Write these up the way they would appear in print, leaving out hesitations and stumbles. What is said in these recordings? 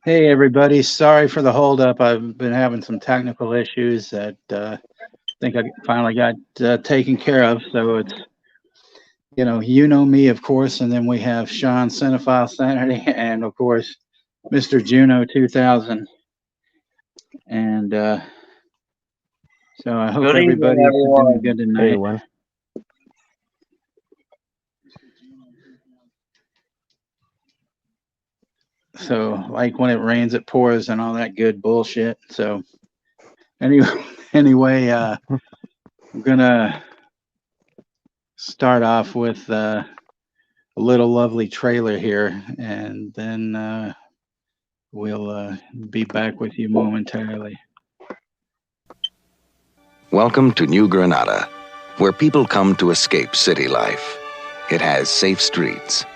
Hey everybody, sorry for the holdup. I've been having some technical issues that think I finally got taken care of. So it's, you know me, of course, and then we have Sean Cinephile Sanity, and of course, Mr. Juno 2000. And so I hope Good evening, everybody's doing everyone. good Hey, tonight. everyone. So, like when it rains, it pours, and all that good bullshit. So, anyway, anyway, I'm gonna start off with a little lovely trailer here, and then we'll be back with you momentarily. Welcome to New Granada, where people come to escape city life. It has safe streets,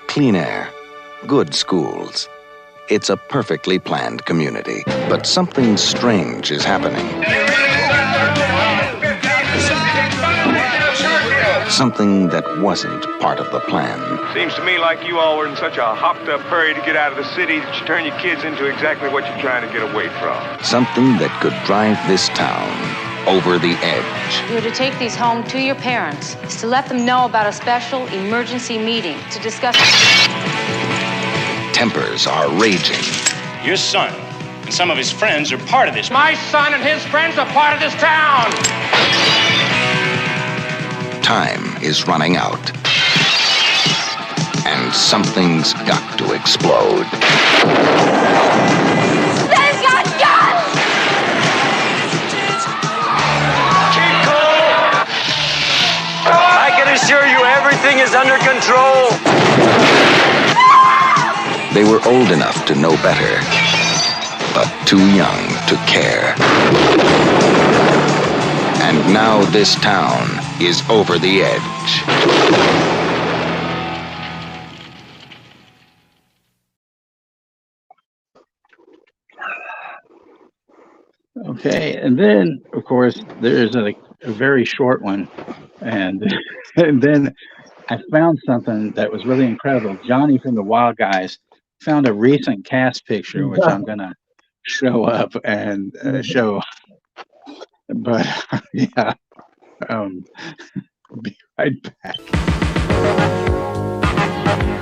clean air, good schools. It's a perfectly planned community, but something strange is happening. Something that wasn't part of the plan. Seems to me like you all were in such a hopped-up hurry to get out of the city that you turn your kids into exactly what you're trying to get away from. Something that could drive this town over the edge. You're to take these home to your parents, is to let them know about a special emergency meeting to discuss. Tempers are raging. Your son and some of his friends are part of this. My son and his friends are part of this town. Time is running out. And something's got to explode. They've got guns! Keep cool! I can assure you everything is under control. They were old enough to know better, but too young to care. And now this town is over the edge. Okay, and then of course there's a very short one, and and then I found something that was really incredible. Johnny from the Wild Guys found a recent cast picture, which I'm gonna show up and show. But yeah, be right back.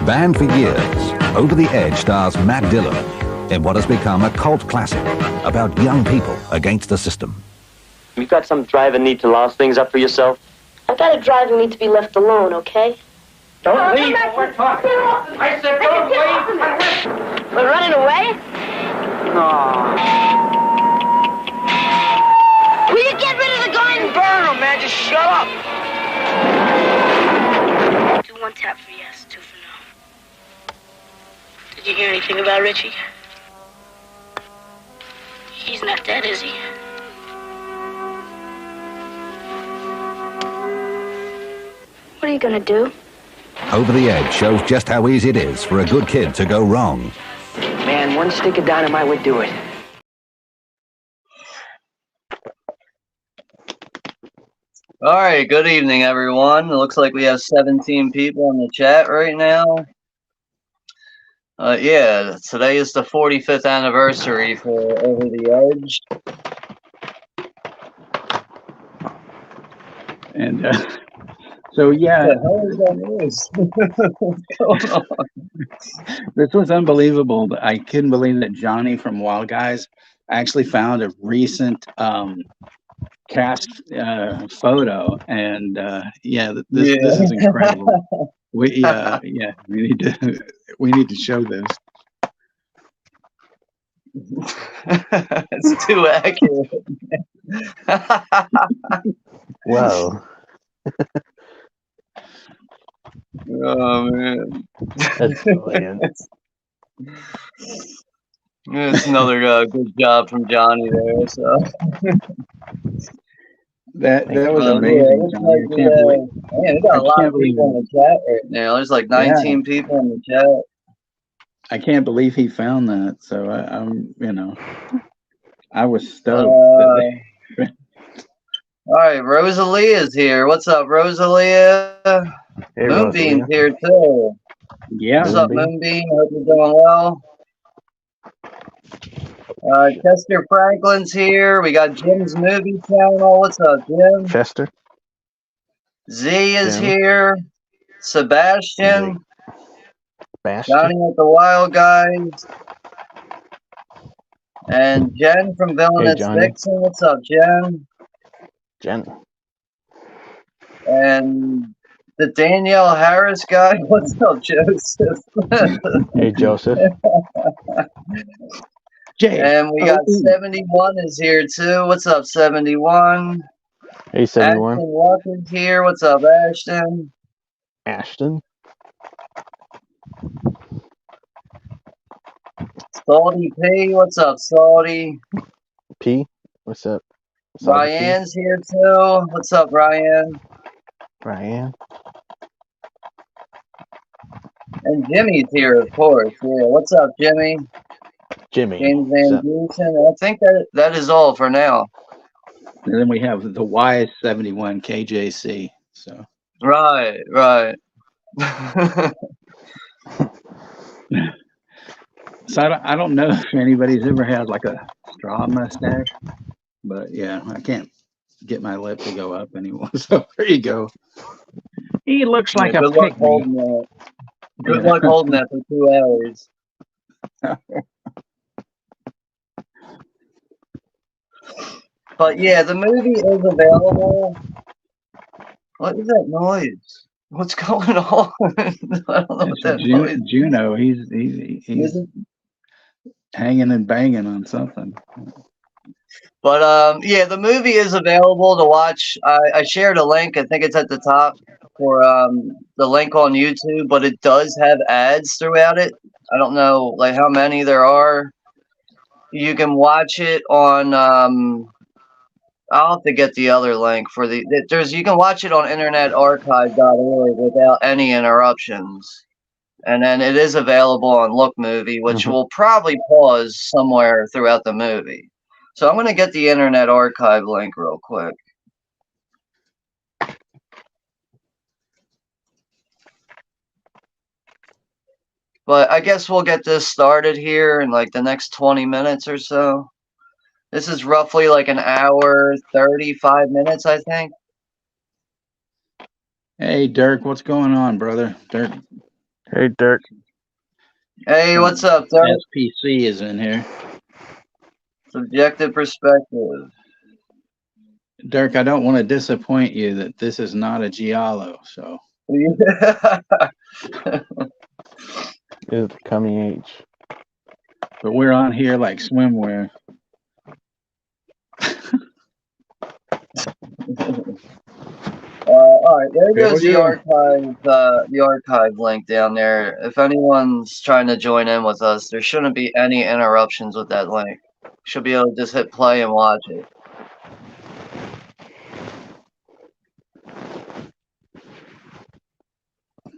Banned for years, Over the Edge stars Matt Dillon in what has become a cult classic about young people against the system. You've got some drive and need to louse things up for yourself? I've got a drive and need to be left alone, okay? Don't leave. We're talking. I said don't leave. We're running away? No. Will you get rid of the gun? Burn them, man. Just shut up. Do one tap for yes, two for no. Did you hear anything about Richie? He's not dead, is he? What are you gonna do? Over the Edge shows just how easy it is for a good kid to go wrong. Man, one stick of dynamite would do it. All right, good evening, everyone. It looks like we have 17 people in the chat right now. Yeah, today is the 45th anniversary for Over the Edge. And so yeah, What's going on? this was unbelievable. I couldn't believe that Johnny from Wild Guys actually found a recent cast photo, and this is incredible. We we need to show this. It's too accurate. Wow. Oh man, That's brilliant. it's another good job from Johnny there. So that was amazing. Johnny. I can't believe. Man, we got a lot of people in the chat right now. There's like 19 people in the chat. I can't believe he found that. So I'm I was stoked. All right, Rosalie is here. What's up, Rosalie? Hey, Moonbeam's here too. Yeah. What's up, Moonbeam? Hope you're doing well. Chester Franklin's here. We got Jim's movie channel. What's up, Jim? Chester. Z is Jim. here. Sebastian. Bastion. Johnny with the Wild Guys. And Jen from Villainous Johnny. Vixen. What's up, Jen? Jen. And the Danielle Harris guy. What's up, Joseph? Hey, Joseph. And we got 71 is here too. What's up, 71? Hey, 71. Ashton Walker's here. What's up, Ashton? Ashton. Salty P. What's up, Salty? P. What's up? Ryan's here too. What's up, Ryan? Ryan. And Jimmy's here, of course. Yeah. What's up, Jimmy? Jimmy. James Van Dusen. I think that is all for now. And then we have the Y71 KJC. So Right. So I don't know if anybody's ever had like a straw mustache, but yeah, I can't get my lip to go up anymore. So there you go. He looks like a good luck pygmy. holding that. Good luck holding that for 2 hours. But yeah, the movie is available. What is that noise? What's going on? I don't know what that noise is. Juno, he's hanging and banging on something. But yeah, the movie is available to watch. I shared a link. I think it's at the top for the link on YouTube, but it does have ads throughout it. I don't know like how many there are. You can watch it on I'll have to get the other link for you can watch it on internetarchive.org without any interruptions. And then it is available on Look Movie, which will probably pause somewhere throughout the movie. So I'm going to get the Internet Archive link real quick. But I guess we'll get this started here in like the next 20 minutes or so. This is roughly like an hour, 35 minutes, I think. Hey, Dirk, what's going on, brother? Dirk. Hey, Dirk. Hey, what's up, Dirk? SPC is in here. Subjective perspective. Dirk, I don't want to disappoint you that this is not a giallo, so. It's coming age. But we're on here like swimwear. All right, there goes the archive link down there. If anyone's trying to join in with us, there shouldn't be any interruptions with that link. Should be able to just hit play and watch it.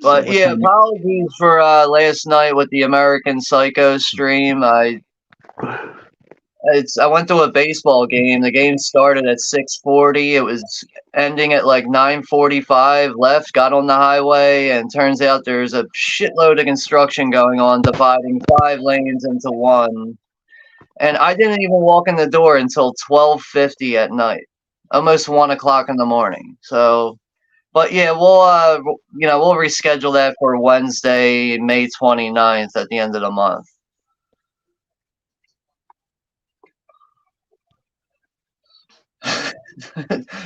But yeah, apologies for last night with the American Psycho stream. I went to a baseball game. The game started at 6:40. It was ending at like 9:45. Left, got on the highway, and turns out there's a shitload of construction going on, dividing 5 lanes into one. And I didn't even walk in the door until 12:50 at night, almost 1 o'clock in the morning. So, but yeah, we'll reschedule that for Wednesday, May 29th at the end of the month.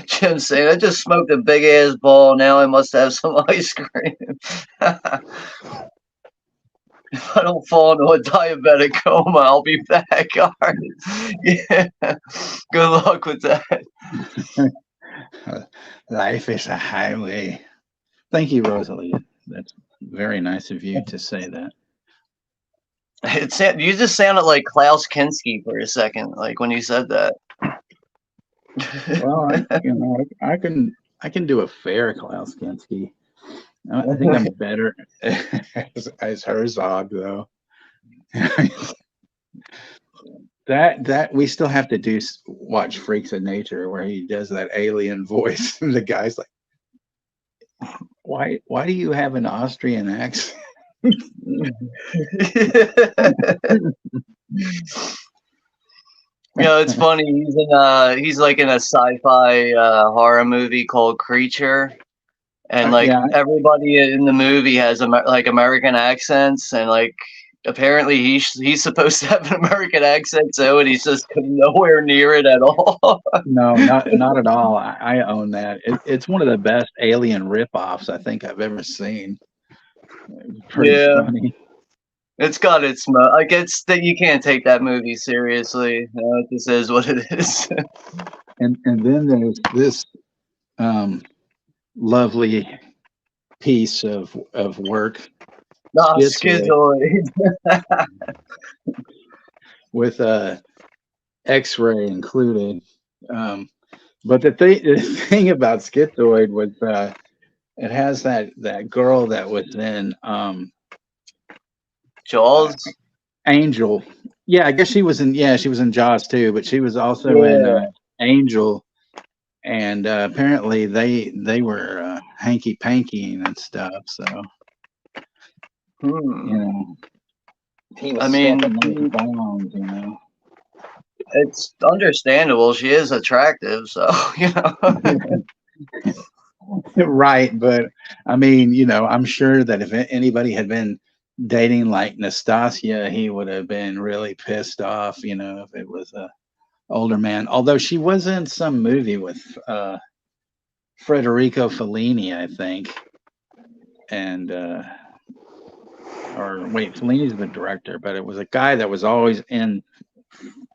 Jim saying, I just smoked a big ass ball. Now I must have some ice cream. If I don't fall into a diabetic coma, I'll be back. All right. Yeah. Good luck with that. Life is a highway. Thank you, Rosalie. That's very nice of you to say that. You just sounded like Klaus Kinski for a second, like when you said that. Well, I can do a fair Klaus Kinski. I think I'm better as Herzog, though. that we still have to watch Freaks of Nature, where he does that alien voice, and the guy's like, "Why do you have an Austrian accent?" It's funny. He's like in a sci-fi horror movie called Creature, and like Yeah. everybody in the movie has like American accents, and like apparently he's supposed to have an American accent too, and he's just nowhere near it at all. No, not at all. I own that. It's one of the best alien ripoffs I think I've ever seen. Pretty Yeah. funny. It's got its like it's that you can't take that movie seriously. It just is what it is. And then there's this lovely piece of work. Schizoid. With X-ray included. But the thing about Schizoid was it has that girl that was in Jaws. Angel. Yeah, I guess she was in Jaws too, but she was also in Angel. And apparently they were hanky panky and stuff. So he was bones, it's understandable. She is attractive, so Right, but I mean, I'm sure that if anybody had been dating like Nastasia, he would have been really pissed off, if it was a older man. Although she was in some movie with Federico Fellini, I think. And or wait, Fellini's the director, but it was a guy that was always in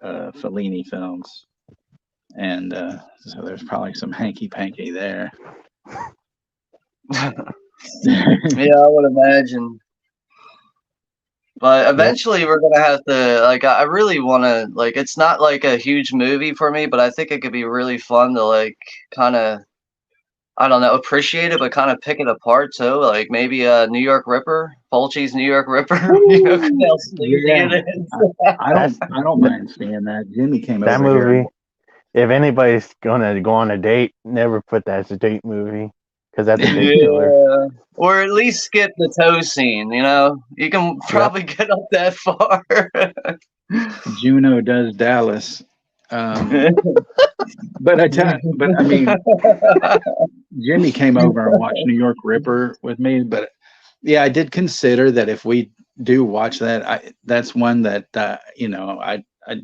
Fellini films. And so there's probably some hanky panky there. Yeah, I would imagine. But eventually we're gonna have to I really wanna it's not like a huge movie for me, but I think it could be really fun to kinda I don't know, appreciate it, but kind of pick it apart too. Like maybe a New York Ripper, Fulci's New York Ripper. Yeah. I don't mind seeing that. Jimmy came that over movie. here. If anybody's gonna go on a date, never put that as a date movie because that's a date killer. Yeah, or at least skip the toe scene. You can probably get up that far. Juno does Dallas. But I mean, Jimmy came over and watched New York Ripper with me. But yeah, I did consider that if we do watch that, that's one that I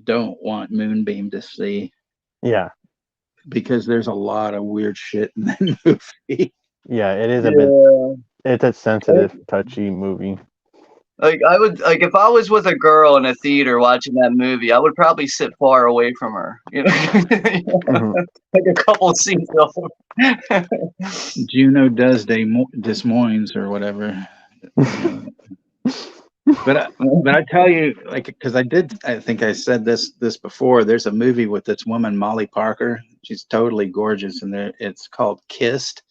don't want Moonbeam to see. Yeah, because there's a lot of weird shit in that movie. Yeah, it is a bit. It's a sensitive, touchy movie. I would if I was with a girl in a theater watching that movie, I would probably sit far away from her. Like a couple of seats over. Juno does Des Moines or whatever. But I tell you, because I think I said this before. There's a movie with this woman, Molly Parker. She's totally gorgeous, and it's called Kissed,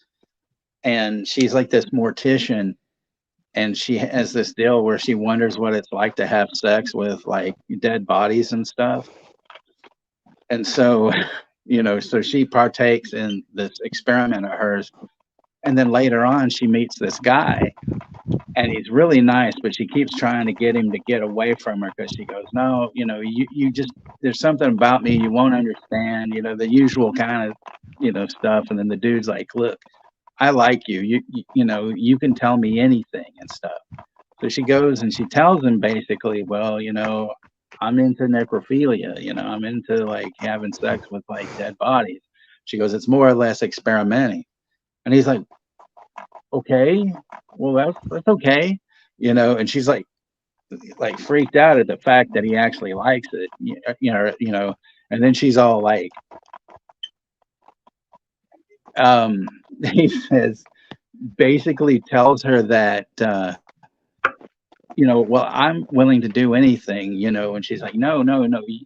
and she's like this mortician. And she has this deal where she wonders what it's like to have sex with dead bodies and stuff. And so, so she partakes in this experiment of hers. And then later on, she meets this guy and he's really nice, but she keeps trying to get him to get away from her because she goes, no, you just, there's something about me you won't understand, the usual kind of, stuff. And then the dude's like, look, I like you. You can tell me anything and stuff. So she goes and she tells him basically, well, I'm into necrophilia. I'm into having sex with dead bodies. She goes, it's more or less experimenting. And he's like, okay, well, that's okay. And she's like freaked out at the fact that he actually likes it, and then she's all like, he says, basically tells her that, well, I'm willing to do anything, and she's like, no,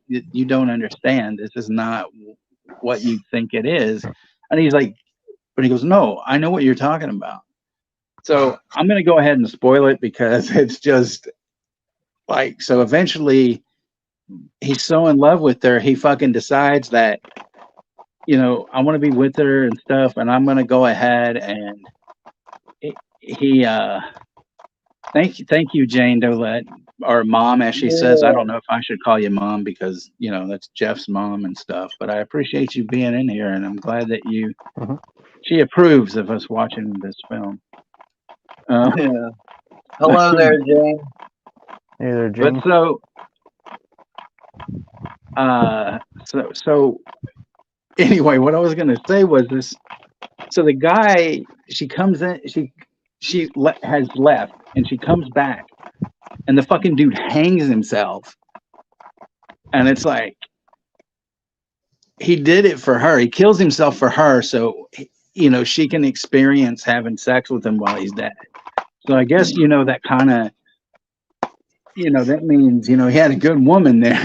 you don't understand. This is not what you think it is. And he's like, but he goes, no, I know what you're talking about. So I'm going to go ahead and spoil it because it's just so eventually he's so in love with her, he fucking decides that, I want to be with her and stuff, and I'm going to go ahead and he thank you, Jane Dolette. or mom, as she says. I don't know if I should call you mom because that's Jeff's mom and stuff. But I appreciate you being in here, and I'm glad that she approves of us watching this film. Yeah. Hello there, Jane. Hey there, Jane. But so anyway, what I was gonna say was this. So the guy, she comes in, she has left, and she comes back, and the fucking dude hangs himself, and it's like he did it for her. He kills himself for her, so she can experience having sex with him while he's dead. So I guess that kind of that means he had a good woman there,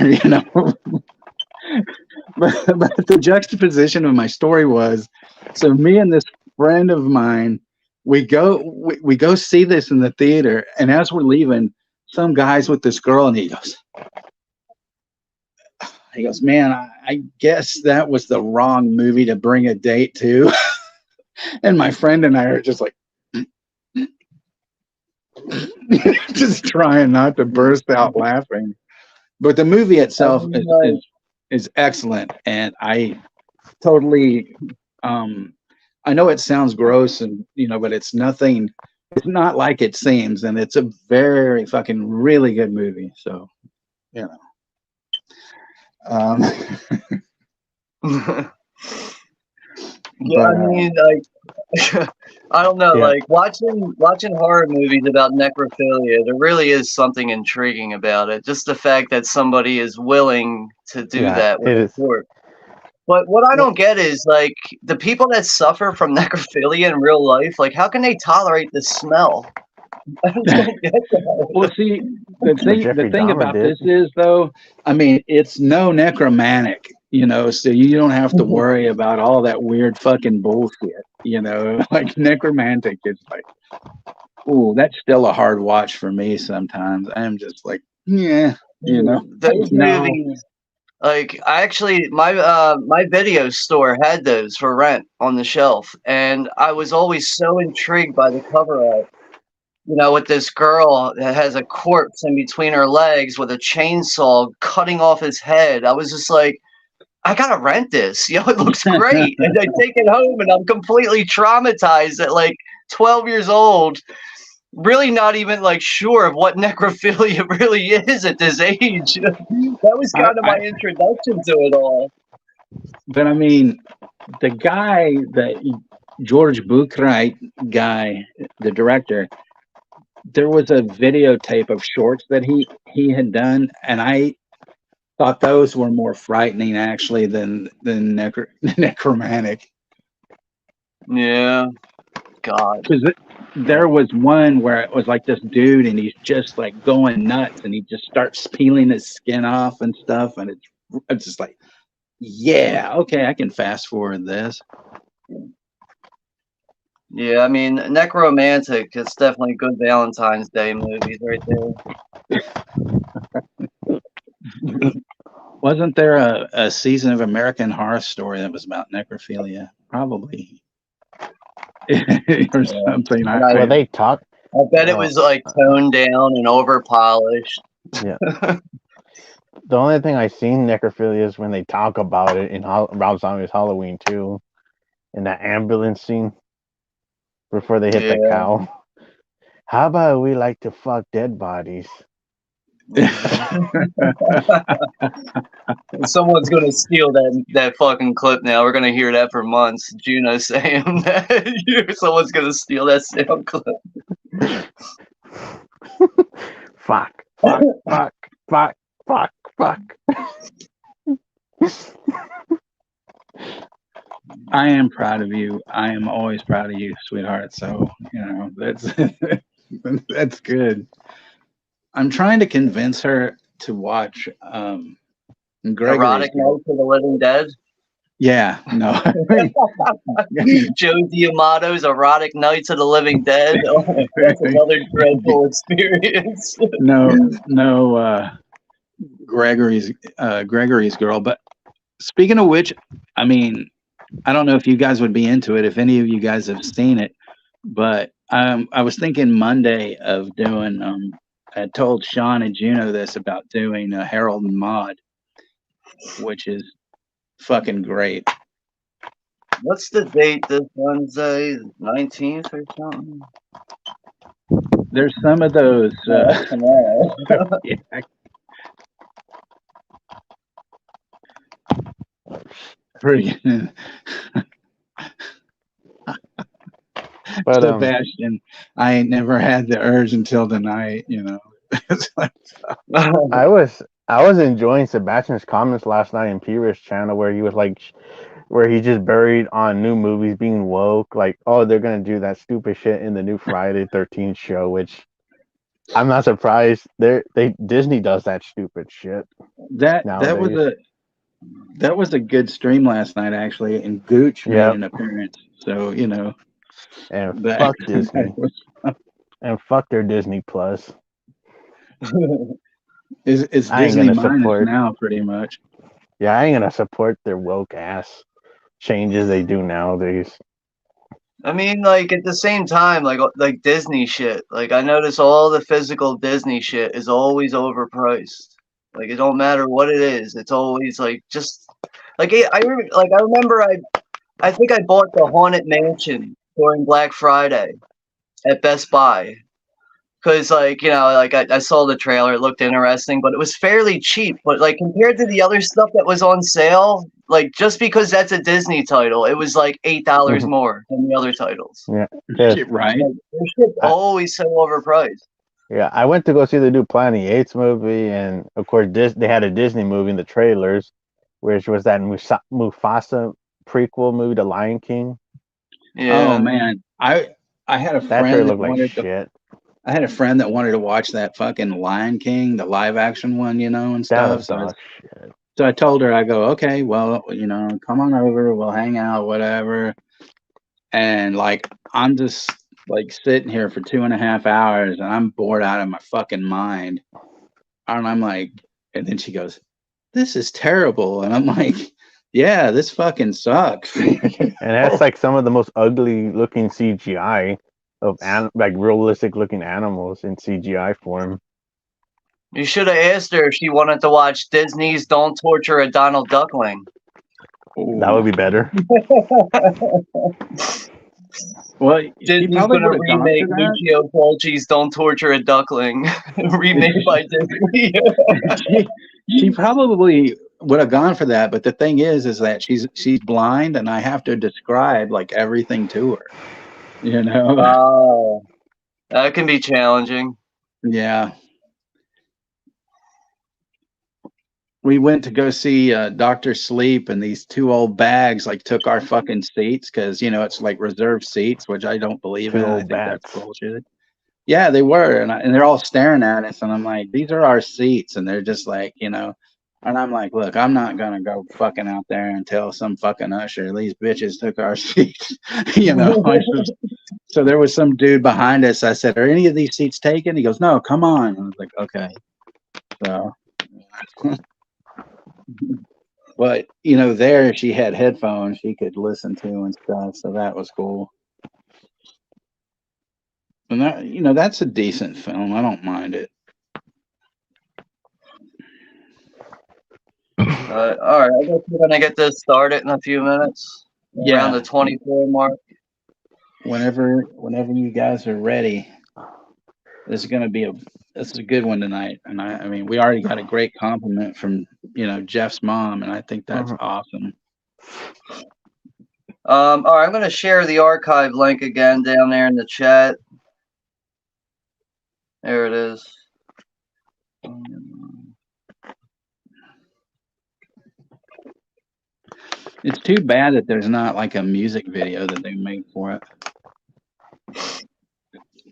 but the juxtaposition of my story was, so me and this friend of mine, we go see this in the theater, and as we're leaving, some guy's with this girl, and he goes, man, I guess that was the wrong movie to bring a date to. And my friend and I are just like just trying not to burst out laughing. But the movie itself is excellent, and I totally I know it sounds gross, and but it's nothing. It's not like it seems, and it's a very fucking really good movie. So, Yeah, I mean, like, I don't know, like watching horror movies about necrophilia, there really is something intriguing about it. Just the fact that somebody is willing to do that with the corpse. But what I don't get is, like, the people that suffer from necrophilia in real life, like, how can they tolerate the smell? I just don't get that. Well, see, the thing about this is, though, I mean, it's no necromantic, so you don't have to worry about all that weird fucking bullshit, like necromantic is like, ooh, that's still a hard watch for me sometimes. I'm just like, yeah, Those movies, like, I actually, my video store had those for rent on the shelf, and I was always so intrigued by the cover art. With this girl that has a corpse in between her legs with a chainsaw cutting off his head. I was just like, I gotta rent this. It looks great. And I take it home, and I'm completely traumatized at like 12 years old, really not even like sure of what necrophilia really is at this age. That was kind of my introduction to it all. But I mean, the guy, the George Buchheit guy, the director, there was a videotape of shorts that he had done, and I thought those were more frightening actually than necromantic. Yeah, God. Because there was one where it was like this dude, and he's just like going nuts, and he just starts peeling his skin off and stuff, and it's just like, yeah, okay, I can fast forward this. Yeah, I mean, Necromantic is definitely good Valentine's Day movies right there. Wasn't there a season of American Horror Story that was about necrophilia? Probably. Or something. Well, they talk. I bet it was like toned down and over polished. Yeah. The only thing I've seen necrophilia is when they talk about it in Rob Zombie's Halloween 2, in that ambulance scene before they hit the cow. How about we like to fuck dead bodies? Someone's gonna steal that fucking clip now. We're gonna hear that for months. Juno saying that someone's gonna steal that sound clip. Fuck. I am proud of you. I am always proud of you, sweetheart. So, that's that's good. I'm trying to convince her to watch Erotic Nights of the Living Dead. Yeah, no. Joe D'Amato's Erotic Nights of the Living Dead. Oh, that's another dreadful experience. No, Gregory's girl. But speaking of which, I mean, I don't know if you guys would be into it, if any of you guys have seen it, but I was thinking Monday of doing I told Sean and Juno this about doing a Harold and Maude, which is fucking great. What's the date this Wednesday? 19th or something? There's some of those. That's tomorrow. Yeah. Freaking But Sebastian, I ain't never had the urge until tonight, you know. It's like, I was enjoying Sebastian's comments last night in P-Rish channel where he was like, where he just buried on new movies being woke, like, oh, they're gonna do that stupid shit in the new Friday 13th show, which I'm not surprised. Disney does that stupid shit. that nowadays. was a good stream last night actually, and Gooch made Yep. an appearance. So, you know. And that- fuck Disney. And fuck their Disney Plus. It's I ain't Disney gonna minus support. now, pretty much. Yeah, I ain't gonna support their woke ass changes they do nowadays. I mean, like at the same time, like Disney shit. Like I notice all the physical Disney shit is always overpriced. Like it don't matter what it is, it's always like just like I remember I think I bought the Haunted Mansion during Black Friday at Best Buy. Because, like, you know, like I saw the trailer, it looked interesting, but it was fairly cheap. But, like, compared to the other stuff that was on sale, like, just because that's a Disney title, it was like $8 more than the other titles. Yeah, right. Like, their shit's always so overpriced. Yeah, I went to go see the new Planet of the Apes movie, and of course, they had a Disney movie in the trailers, which was that Mufasa prequel movie, The Lion King. Yeah. Oh man, I had a That friend trailer that looked like wanted to. shit. I had a friend that wanted to watch that fucking Lion King, the live action one, you know, and That stuff. was dog shit. So I told her, I go, okay, well, you know, come on over, we'll hang out, whatever. And like, I'm just like sitting here for 2.5 hours, and I'm bored out of my fucking mind. And I'm like, and then she goes, "This is terrible," and I'm like, "Yeah, this fucking sucks." And that's like some of the most ugly looking CGI of like realistic looking animals in CGI form. You should have asked her if she wanted to watch Disney's Don't Torture a Donald Duckling. That would be better. Well, Disney's going to remake Lucio Fulci's Don't Torture a Duckling, remade by Disney. she probably would have gone for that, but the thing is that she's blind, and I have to describe like everything to her. You know? Oh, that can be challenging. Yeah. We went to go see Dr. Sleep, and these two old bags like took our fucking seats because, you know, it's like reserved seats, which I don't believe in. I think that's bullshit. Yeah, they were, and they're all staring at us, and I'm like, these are our seats, and they're just like, you know, and I'm like, look, I'm not gonna go fucking out there and tell some fucking usher these bitches took our seats, you know. So there was some dude behind us. I said, are any of these seats taken? He goes, no, come on. I was like, okay. So. But you know, there she had headphones she could listen to and stuff, so that was cool. And that, you know, that's a decent film. I don't mind it. All right, I guess we're gonna get this started in a few minutes. Yeah. Around the 24 mark. Whenever you guys are ready, this is a good one tonight. And I mean, we already got a great compliment from, you know, Jeff's mom, and I think that's awesome. All right, I'm gonna share the archive link again down there in the chat. There it is. It's too bad that there's not like a music video that they made for it.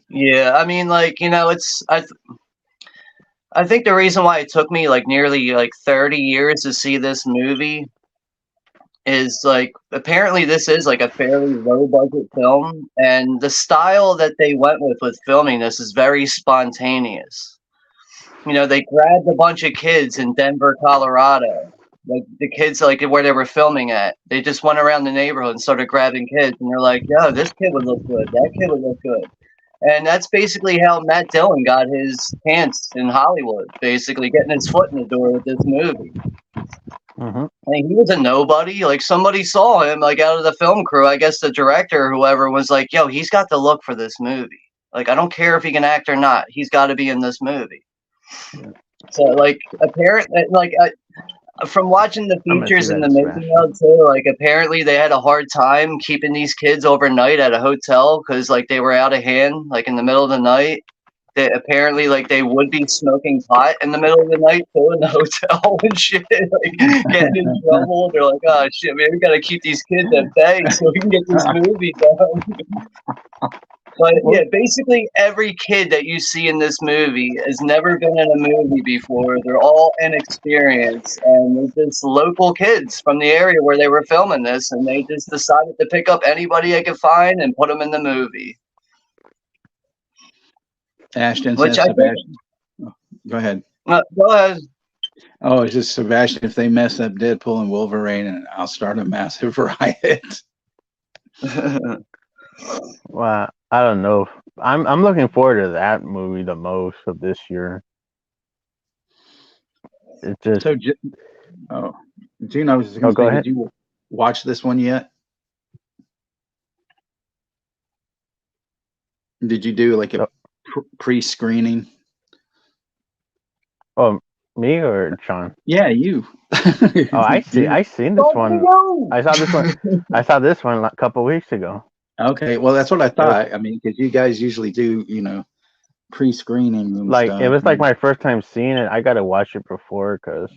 Yeah, I mean, like, you know, I think the reason why it took me like nearly like 30 years to see this movie is like, apparently this is like a fairly low budget film, and the style that they went with filming this is very spontaneous. You know, they grabbed a bunch of kids in Denver, Colorado. Like the kids, like where they were filming at, they just went around the neighborhood and started grabbing kids, and they're like, "Yo, this kid would look good. That kid would look good." And that's basically how Matt Dillon got his chance in Hollywood, basically getting his foot in the door with this movie. Mm-hmm. I mean, he was a nobody. Like, somebody saw him, like, out of the film crew. I guess the director or whoever was like, yo, he's got the look for this movie. Like, I don't care if he can act or not. He's got to be in this movie. So, like, apparently, like, from watching the I'm gonna see features in that the in making Smash. of too, like, apparently they had a hard time keeping these kids overnight at a hotel because, like, they were out of hand, like, in the middle of the night. They apparently, like, they would be smoking pot in the middle of the night too in the hotel and shit, like, getting in trouble. They're like, oh shit, man, we gotta keep these kids at bay so we can get this movie done. But yeah, basically every kid that you see in this movie has never been in a movie before. They're all inexperienced, and they're just local kids from the area where they were filming this, and they just decided to pick up anybody they could find and put them in the movie. Ashton Which says I think. Sebastian. Oh, go ahead. Go ahead. Oh, it's just Sebastian. If they mess up Deadpool and Wolverine, and I'll start a massive riot. Well, I don't know. I'm looking forward to that movie the most of this year. It's just So, Juno, I was just Oh, going go to say, ahead. did you watch this one yet? Did you do like a pre-screening? Oh, me or John? Yeah, you. Oh, I see. You- I seen this one. I saw this one. I saw this one a couple weeks ago. Okay, well, that's what I thought. I mean, because you guys usually do, pre-screening and Like stuff. it was like my first time seeing it. I gotta watch it before because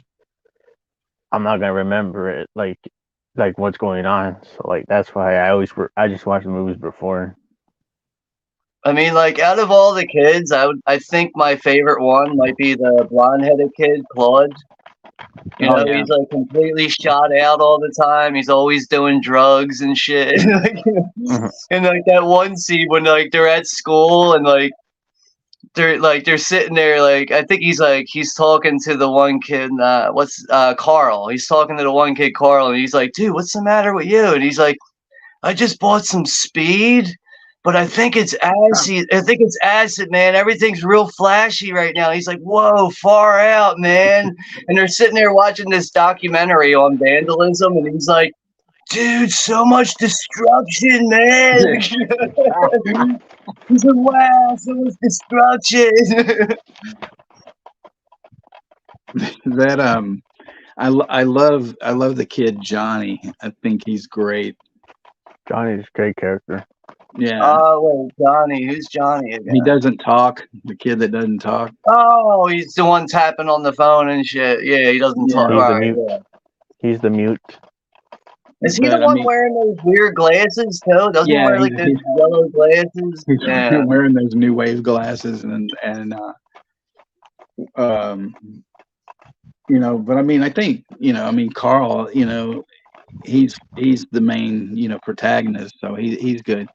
I'm not gonna remember it. Like what's going on. So like that's why I just watch the movies before. I mean, like, out of all the kids, I think my favorite one might be the blonde-headed kid, Claude. You know, yeah. he's like completely shot out all the time. He's always doing drugs and shit. And like that one scene when like they're at school and like they're sitting there, like, I think he's talking to the one kid, Carl. He's talking to the one kid, Carl, and he's like, dude, what's the matter with you? And he's like, I just bought some speed, but I think it's acid. I think it's acid, man. Everything's real flashy right now. He's like, whoa, far out, man. And they're sitting there watching this documentary on vandalism, and he's like, dude, so much destruction, man. He's like, wow, so much destruction. That I love the kid Johnny. I think he's great. Johnny's a great character. Yeah. Oh, wait, Johnny. Who's Johnny again? He doesn't talk. The kid that doesn't talk. Oh, he's the one tapping on the phone and shit. Yeah, he doesn't talk. He's the Right, mute. yeah. He's the mute. Is he the one wearing those weird glasses too? Doesn't he wear like those yellow glasses? He's Yeah. wearing those new wave glasses and but I mean, I think, Carl, he's the main, protagonist, so he's good.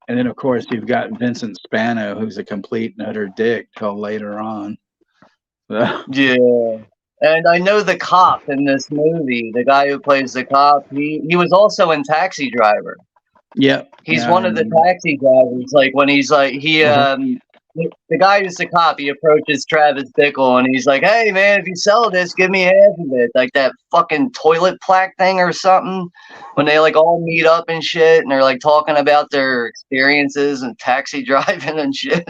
And then of course you've got Vincent Spano, who's a complete and utter dick till later on. So. Yeah. And I know the cop in this movie, the guy who plays the cop, he was also in Taxi Driver. Yep. He's one of the taxi drivers. Like when he's like the guy who's the cop, he approaches Travis Bickle and he's like, hey man, if you sell this, give me half of it. Like that fucking toilet plaque thing or something. When they like all meet up and shit and they're like talking about their experiences and taxi driving and shit.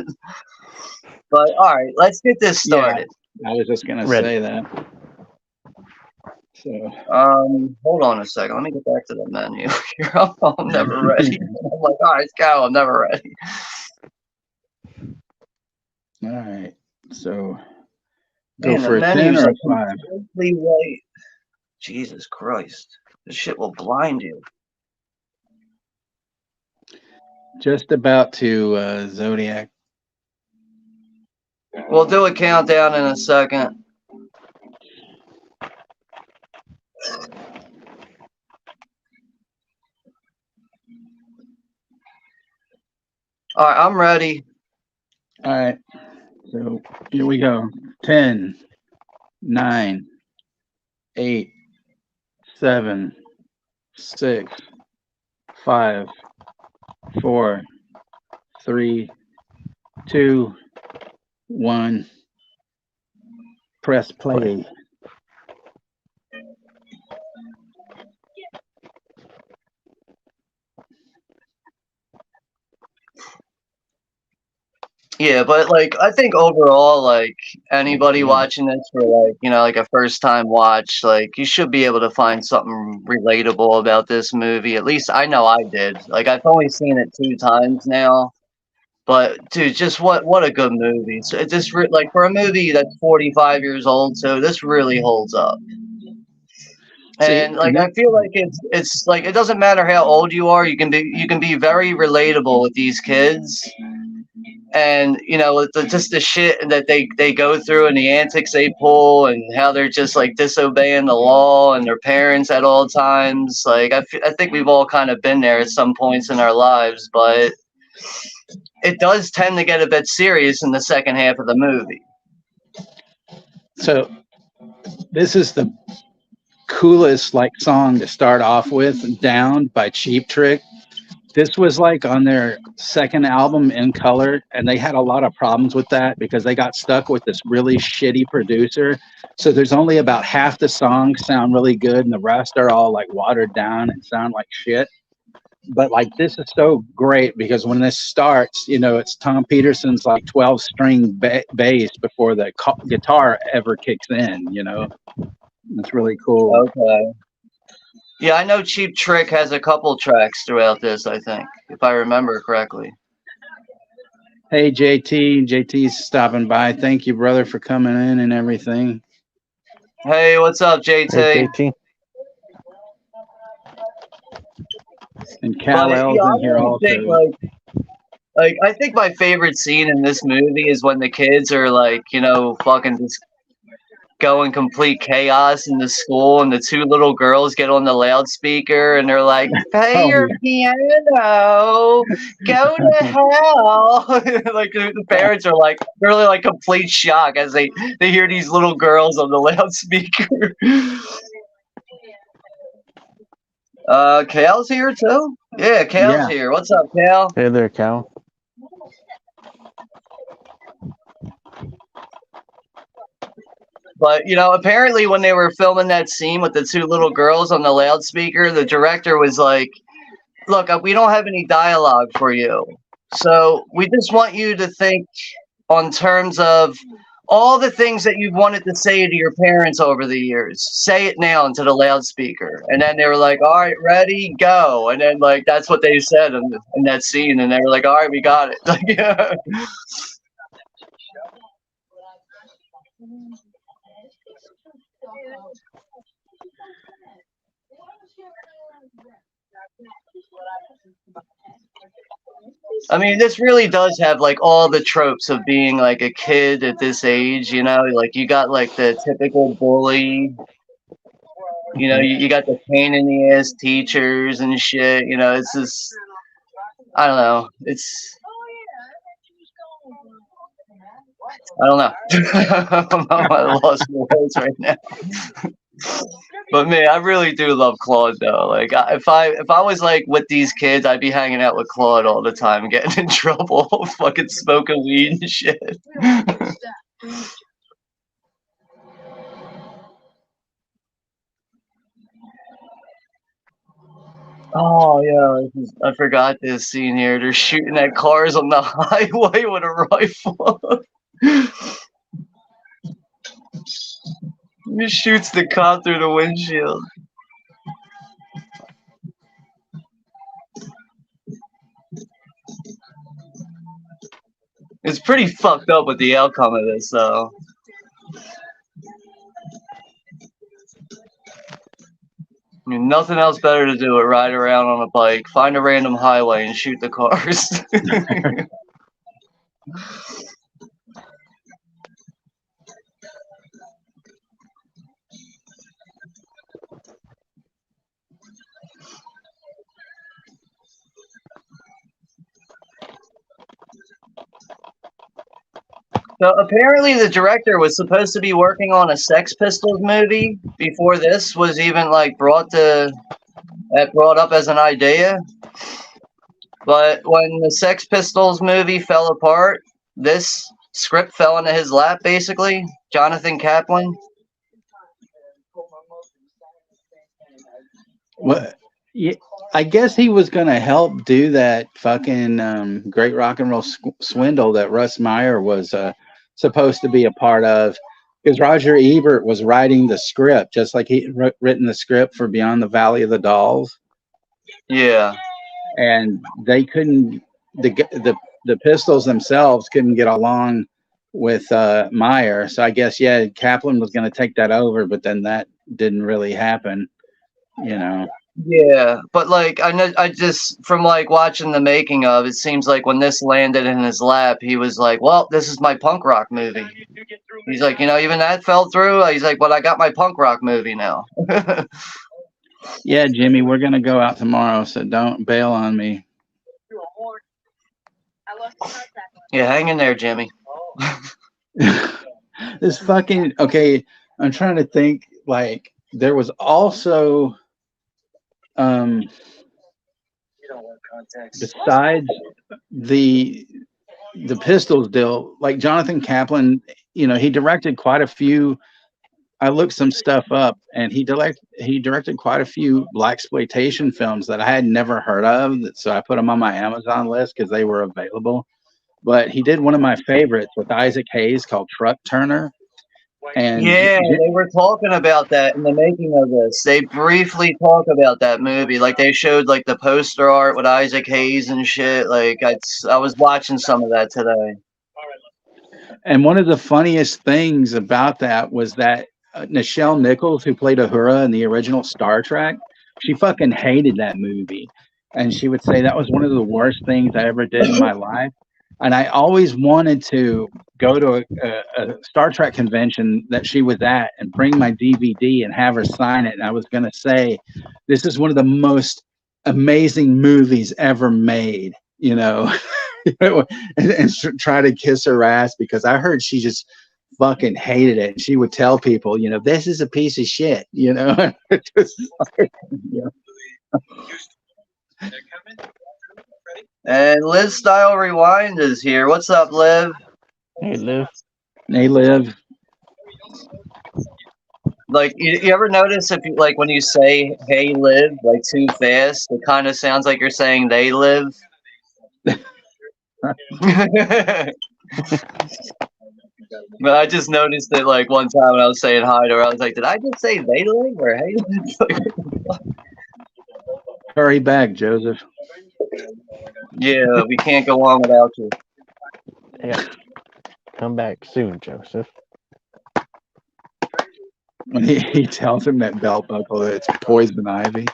But all right, let's get this started. Yeah, I was just gonna say that. So hold on a second. Let me get back to the menu here. I'm never ready. I'm like, all right, go. I'm never ready. All right. So go Man, for a 10 or a 5. Right. Jesus Christ. This shit will blind you. Just about to Zodiac. We'll do a countdown in a second. All right, I'm ready. All right. So here we go. 10, 9, 8, 7, 6, 5, 4, 3, 2, 1. Press play. Yeah, but like I think overall, like anybody watching this for like like a first time watch, like you should be able to find something relatable about this movie. At least I know I did. Like I've only seen it 2 times now, but dude, just what a good movie. So it just like for a movie that's 45 years old, so this really holds up. And like I feel like it's like it doesn't matter how old you are, you can be very relatable with these kids. And just the shit that they go through and the antics they pull and how they're just like disobeying the law and their parents at all times. Like I think we've all kind of been there at some points in our lives, but it does tend to get a bit serious in the second half of the movie. So this is the coolest like song to start off with, Down by Cheap Trick. This was like on their second album, In Color, and they had a lot of problems with that because they got stuck with this really shitty producer. So there's only about half the songs sound really good and the rest are all like watered down and sound like shit. But like this is so great because when this starts, it's Tom Peterson's like 12-string bass before the guitar ever kicks in, It's really cool. Okay. Yeah, I know Cheap Trick has a couple tracks throughout this, I think, if I remember correctly. Hey, JT. JT's stopping by. Thank you, brother, for coming in and everything. Hey, what's up, JT? Hey, JT. And Kal-El's in here also. Like, I think my favorite scene in this movie is when the kids are like, fucking just going complete chaos in the school, and the 2 little girls get on the loudspeaker and they're like, "Play your piano, go to hell." Like the parents are like really like complete shock as they hear these little girls on the loudspeaker. Cal's here too? Yeah, Cal's here. What's up, Cal? Hey there, Cal. But, apparently when they were filming that scene with the 2 little girls on the loudspeaker, the director was like, "Look, we don't have any dialogue for you. So we just want you to think on terms of all the things that you've wanted to say to your parents over the years. Say it now into the loudspeaker." And then they were like, "All right, ready, go." And then, like, that's what they said in that scene. And they were like, "All right, we got it." Like, yeah. I mean, this really does have like all the tropes of being like a kid at this age, like you got like the typical bully, you got the pain in the ass teachers and shit, it's just, I don't know, I don't know. I'm at a loss for words right now. But man, I really do love Claude though. Like, if I was like with these kids, I'd be hanging out with Claude all the time, getting in trouble, fucking smoking weed and shit. Oh yeah, I forgot this scene here. They're shooting at cars on the highway with a rifle. He shoots the cop through the windshield. It's pretty fucked up with the outcome of this, though. I mean, nothing else better to do but ride around on a bike, find a random highway, and shoot the cars. So apparently the director was supposed to be working on a Sex Pistols movie before this was even like brought up as an idea. But when the Sex Pistols movie fell apart, this script fell into his lap, basically. Jonathan Kaplan. What? Yeah, I guess he was gonna help do that fucking great rock and roll swindle that Russ Meyer was supposed to be a part of, because Roger Ebert was writing the script, just like he written the script for Beyond the Valley of the Dolls. Yeah, and they couldn't. The Pistols themselves couldn't get along with Meyer, so I guess Kaplan was going to take that over, but then that didn't really happen. Yeah, but like I know, I just from like watching the making of, it seems like when this landed in his lap, he was like, "Well, this is my punk rock movie." He's like, even that fell through. He's like, "But I got my punk rock movie now." Yeah, Jimmy, we're gonna go out tomorrow, so don't bail on me. Yeah, hang in there, Jimmy. This fucking okay. I'm trying to think. Like, there was also besides the Pistols deal, like Jonathan Kaplan, he directed quite a few. I looked some stuff up, and he directed quite a few blaxploitation films that I had never heard of. So I put them on my Amazon list because they were available. But he did one of my favorites with Isaac Hayes called Truck Turner. And yeah, they were talking about that in the making of this. They briefly talk about that movie. Like they showed like the poster art with Isaac Hayes and shit. Like I was watching some of that today. And one of the funniest things about that was that Nichelle Nichols, who played Uhura in the original Star Trek, she fucking hated that movie. And she would say that was one of the worst things I ever did in my life. And I always wanted to go to a Star Trek convention that she was at and bring my DVD and have her sign it. And I was going to say, this is one of the most amazing movies ever made, and try to kiss her ass, because I heard she just fucking hated it. And she would tell people, this is a piece of shit, And Liv Style Rewind is here. What's up, Liv? Hey, Liv. Hey, Liv. Like, you ever notice if you like when you say "Hey, Liv" like too fast, it kind of sounds like you're saying "They live." But I just noticed it like one time when I was saying hi to her. I was like, "Did I just say they live or hey?" Hurry back, Joseph. Yeah, we can't go on without you. Yeah. Come back soon, Joseph. When he tells him that belt buckle that it's poison ivy.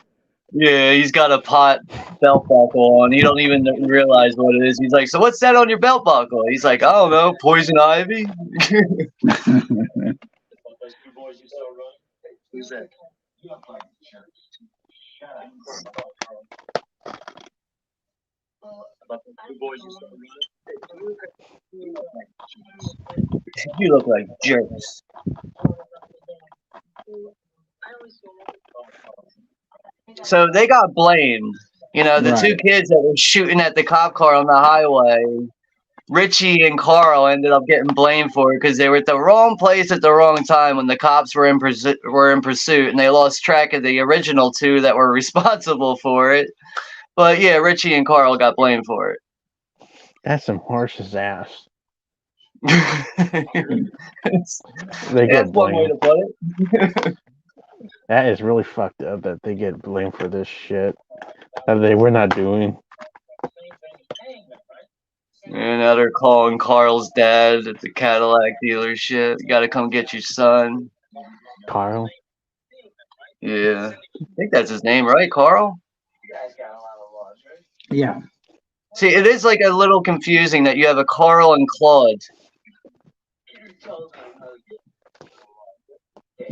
Yeah, he's got a pot belt buckle on. You don't even realize what it is. He's like, "So what's that on your belt buckle?" He's like, "I don't know, poison ivy." Who's that? You look like jerks. So they got blamed. The two kids that were shooting at the cop car on the highway, Richie and Carl, ended up getting blamed for it because they were at the wrong place at the wrong time when the cops were in pursuit, and they lost track of the original two that were responsible for it. But yeah, Richie and Carl got blamed for it. That's some horse's ass. They get one way to put it. That is really fucked up that they get blamed for this shit that they were not doing. And now they're calling Carl's dad at the Cadillac dealership. You gotta come get your son. Carl? Yeah. I think that's his name, right? Carl? Yeah. See, it is like a little confusing that you have a Carl and Claude.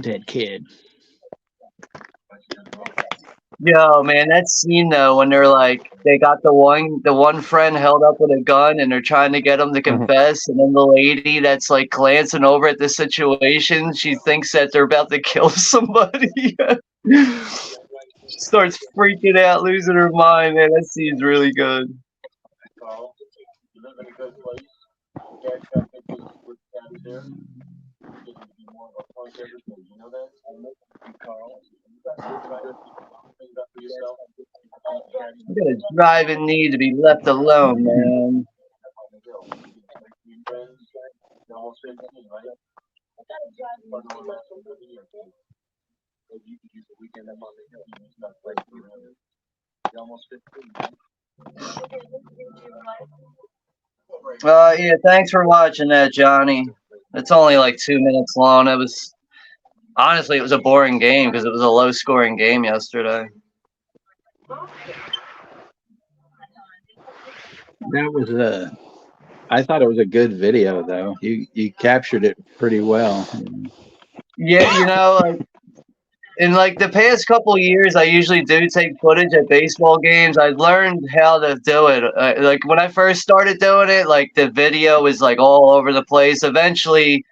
Dead kid. Yo, man, that scene though, when they're like, they got the one friend held up with a gun and they're trying to get him to confess, and then the lady that's like glancing over at the situation, she thinks that they're about to kill somebody. She starts freaking out, losing her mind, man. That scene's really good. You got a driving need to be left alone, man. Yeah, thanks for watching that, Johnny. It's only like 2 minutes long. It was honestly, it was a boring game because it was a low-scoring game yesterday. That was I thought it was a good video though. You captured it pretty well. Yeah, you know, like, in like the past couple years, I usually do take footage at baseball games. I learned how to do it. Like when I first started doing it, like the video was like all over the place. Eventually,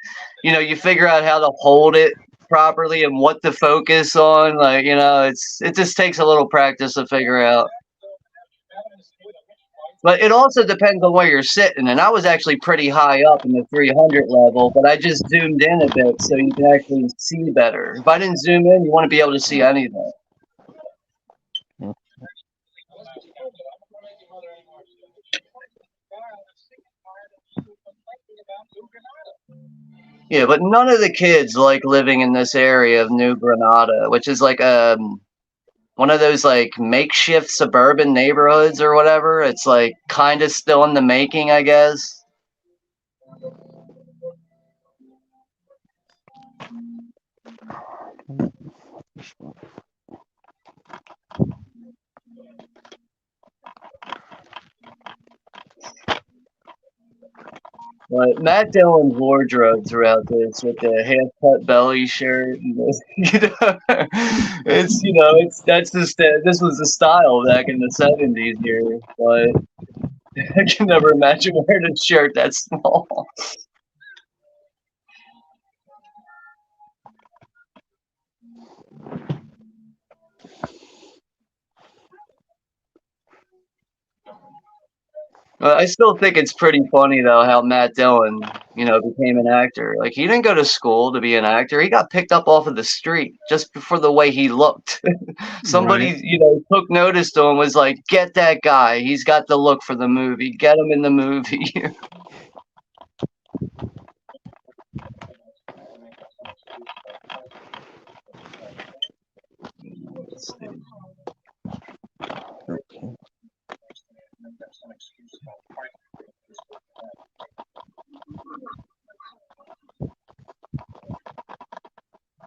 you know, you figure out how to hold it properly and what to focus on. Like, you know, it just takes a little practice to figure out. But it also depends on where you're sitting. And I was actually pretty high up in the 300 level, but I just zoomed in a bit so you can actually see better. If I didn't zoom in, you want to be able to see anything. Yeah, but none of the kids like living in this area of New Granada, which is like one of those like makeshift suburban neighborhoods or whatever. It's like kind of still in the making, I guess. But Matt Dillon's wardrobe throughout this with the half-cut belly shirt, and the, that's just this was the style back in the 70s here. But I can never imagine wearing a shirt that small. I still think it's pretty funny though how Matt Dillon, became an actor. Like he didn't go to school to be an actor. He got picked up off of the street just for the way he looked. Somebody, Right. took notice to him, was like, "Get that guy. He's got the look for the movie. Get him in the movie."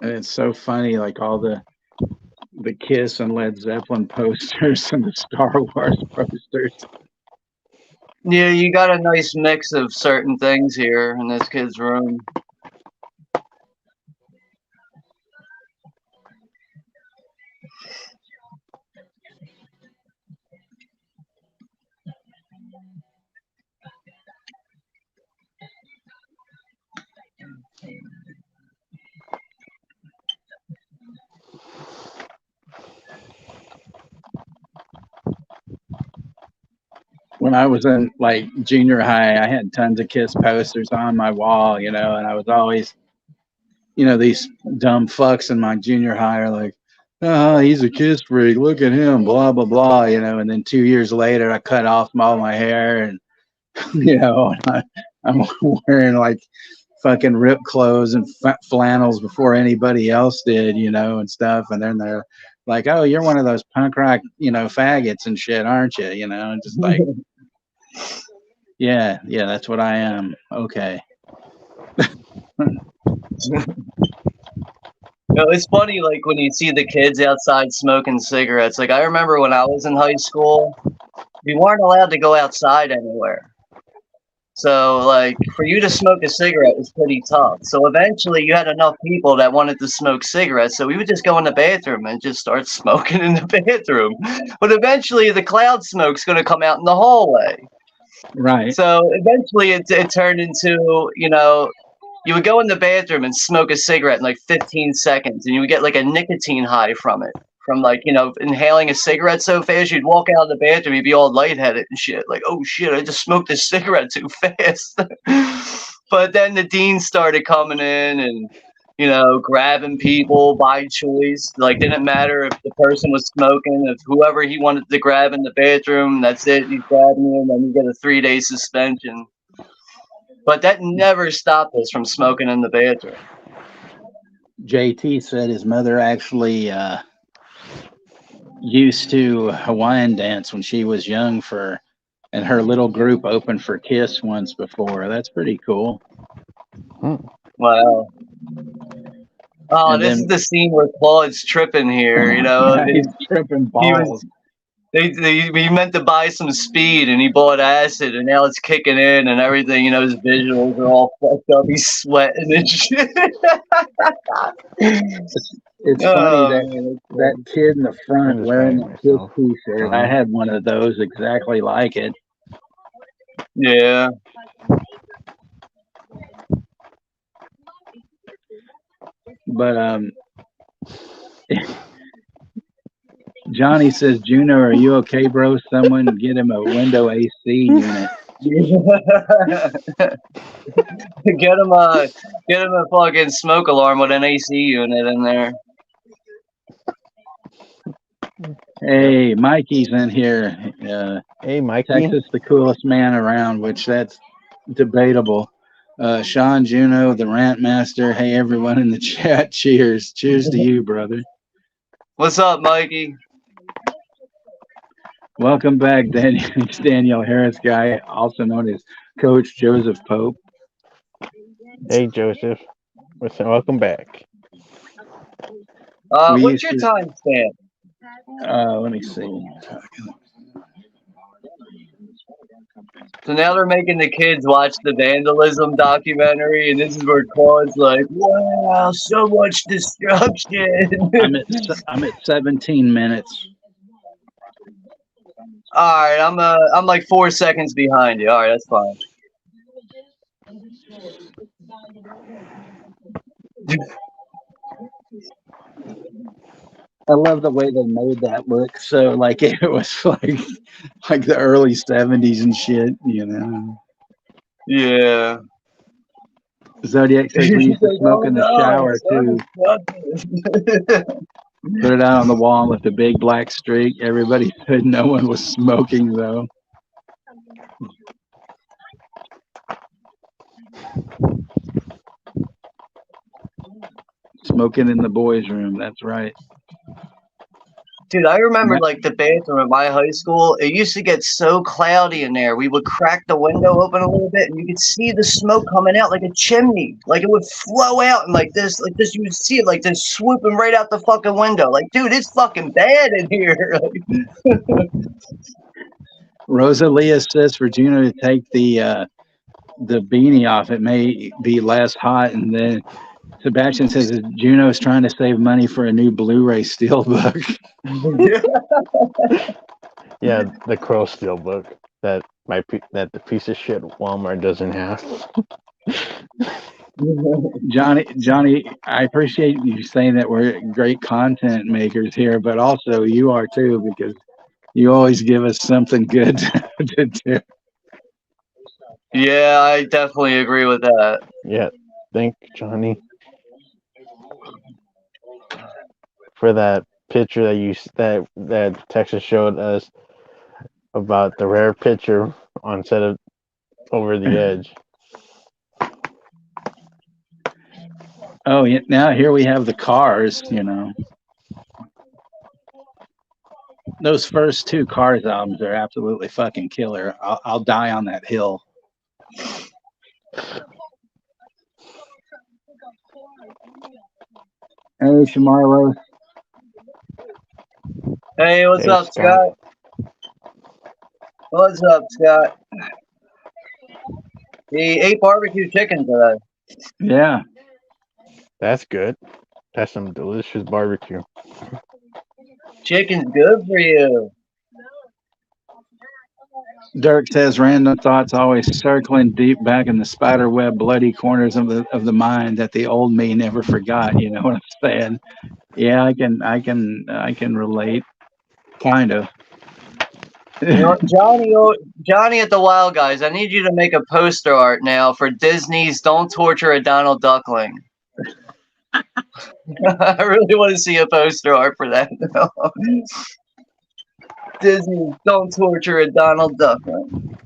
And it's so funny, like all the Kiss and Led Zeppelin posters and the Star Wars posters. Yeah, you got a nice mix of certain things here in this kid's room. When I was in like junior high, I had tons of Kiss posters on my wall, and I was always, these dumb fucks in my junior high are like, oh, he's a Kiss freak. Look at him, blah, blah, blah, and then 2 years later, I cut off all my hair and, I'm wearing like fucking ripped clothes and flannels before anybody else did, and stuff. And then they're like, oh, you're one of those punk rock, faggots and shit, aren't you? And just like, yeah, that's what I am. Okay. It's funny, like when you see the kids outside smoking cigarettes. Like I remember when I was in high school, we weren't allowed to go outside anywhere. So like for you to smoke a cigarette was pretty tough. So eventually you had enough people that wanted to smoke cigarettes. So we would just go in the bathroom and just start smoking in the bathroom. But eventually the cloud smoke's going to come out in the hallway. Right. So eventually it turned into, you would go in the bathroom and smoke a cigarette in like 15 seconds and you would get like a nicotine high from it. from like, you know, inhaling a cigarette so fast. You'd walk out of the bathroom, you'd be all lightheaded and shit. Like, oh shit, I just smoked a cigarette too fast. But then the dean started coming in and, you know, grabbing people by choice. Like, didn't matter if the person was smoking, if whoever he wanted to grab in the bathroom, that's it. He's grabbing you, and then you get a 3-day suspension. But that never stopped us from smoking in the bathroom. JT said his mother actually used to Hawaiian dance when she was young and her little group opened for Kiss once before. That's pretty cool. Wow. Oh, And this then- is the scene where Claude's tripping here, you know. Yeah, he's tripping balls. He meant to buy some speed and he bought acid and now it's kicking in and everything, you know, his visuals are all fucked up. He's sweating and shit. It's funny that kid in the front wearing a Kiss t-shirt. I had one of those exactly like it. Yeah. But Johnny says, Juno, are you okay, bro? Someone get him a window AC unit. Get him a fucking smoke alarm with an AC unit in there. Hey, Mikey's in here. Hey, Mikey. Texas, the coolest man around, which that's debatable. Sean Juno, the rant master. Hey, everyone in the chat. Cheers. Cheers to you, brother. What's up, Mikey? Welcome back, Daniel Harris guy, also known as Coach Joseph Pope. Hey, Joseph. Welcome back. What's your timestamp? Let me see. So now they're making the kids watch the vandalism documentary, and this is where Claude's like, "Wow, so much destruction." I'm at 17 minutes. All right, I'm like 4 seconds behind you. All right, that's fine. I love the way they made that look so like it was like the early 70s and shit, you know. Yeah. Zodiac says we used to smoke in the shower too. Put it out on the wall with the big black streak. Everybody said no one was smoking though. Smoking in the boys' room, that's right. Dude, I remember like the bathroom at my high school. It used to get so cloudy in there. We would crack the window open a little bit, and you could see the smoke coming out like a chimney. Like it would flow out and like this. You would see it like this swooping right out the fucking window. Like, dude, it's fucking bad in here. Rosalia says for Juno to take the beanie off, it may be less hot, and then Sebastian says that Juno is trying to save money for a new Blu-ray steelbook. Yeah, the Crow steelbook that the piece of shit Walmart doesn't have. Johnny, I appreciate you saying that we're great content makers here, but also you are too, because you always give us something good to do. Yeah, I definitely agree with that. Yeah, thank Johnny for that picture that Texas showed us about the rare picture on set of Over the Edge. Oh, yeah, now here we have the Cars, you know. Those first two Cars albums are absolutely fucking killer. I'll die on that hill. Hey, Shamarlo. Hey, what's up, Scott? What's up, Scott? He ate barbecue chicken today. Yeah. That's good. That's some delicious barbecue. Chicken's good for you. Dirk says random thoughts always circling deep back in the spider web bloody corners of the mind that the old me never forgot. You know what I'm saying? Yeah, I can relate, kind of. You know, Johnny at the Wild Guys, I need you to make a poster art now for Disney's "Don't Torture a Donald Duckling." I really want to see a poster art for that. Disney, "Don't Torture a Donald Duckling."